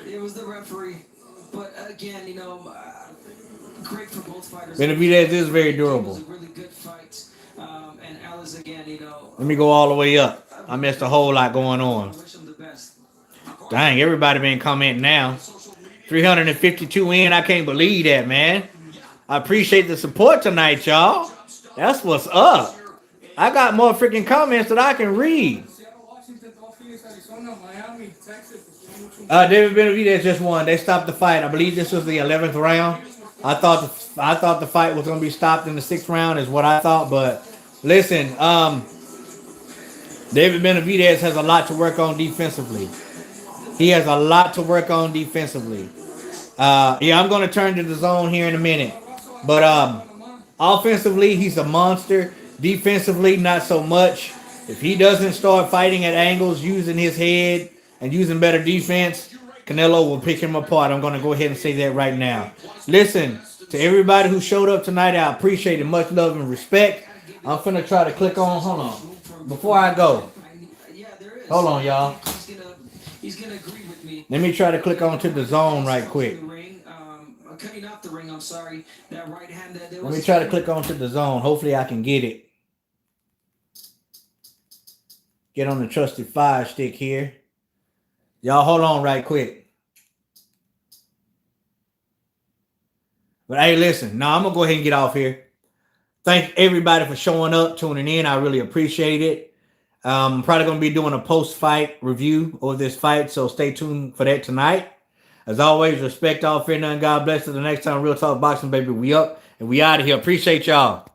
It was the referee, but again, great for both fighters. Benavidez is very durable. It was a really good fight, and Ellis again, Let me go all the way up. I missed a whole lot going on. wish him the best. Dang, everybody been commenting now. 352 in. I can't believe that, man. I appreciate the support tonight, y'all. That's what's up. I got more freaking comments that I can read. David Benavidez just won. They stopped the fight. I believe this was the 11th round. I thought the fight was going to be stopped in the 6th round is what I thought. But listen, David Benavidez has a lot to work on defensively. He has a lot to work on defensively. Yeah, I'm going to turn to the zone here in a minute. But offensively, he's a monster. Defensively, not so much. If he doesn't start fighting at angles, using his head, and using better defense, Canelo will pick him apart. I'm going to go ahead and say that right now. Listen, to everybody who showed up tonight, I appreciate it. Much love and respect. I'm going to try to click on, hold on, before I go. Yeah, there Hold on, y'all. He's gonna agree with me. Let me try to click onto the zone right quick. Cutting off the ring. I'm sorry. That right hand. Let me try to click onto the zone. Hopefully, I can get it. Get on the trusted fire stick here. Y'all hold on right quick. But hey, listen. Now I'm going to go ahead and get off here. Thank everybody for showing up, tuning in. I really appreciate it. I'm probably going to be doing a post-fight review of this fight, so stay tuned for that tonight. As always, respect all, fear none, God bless. Till the next time, Real Talk Boxing, baby. We up and we out of here. Appreciate y'all.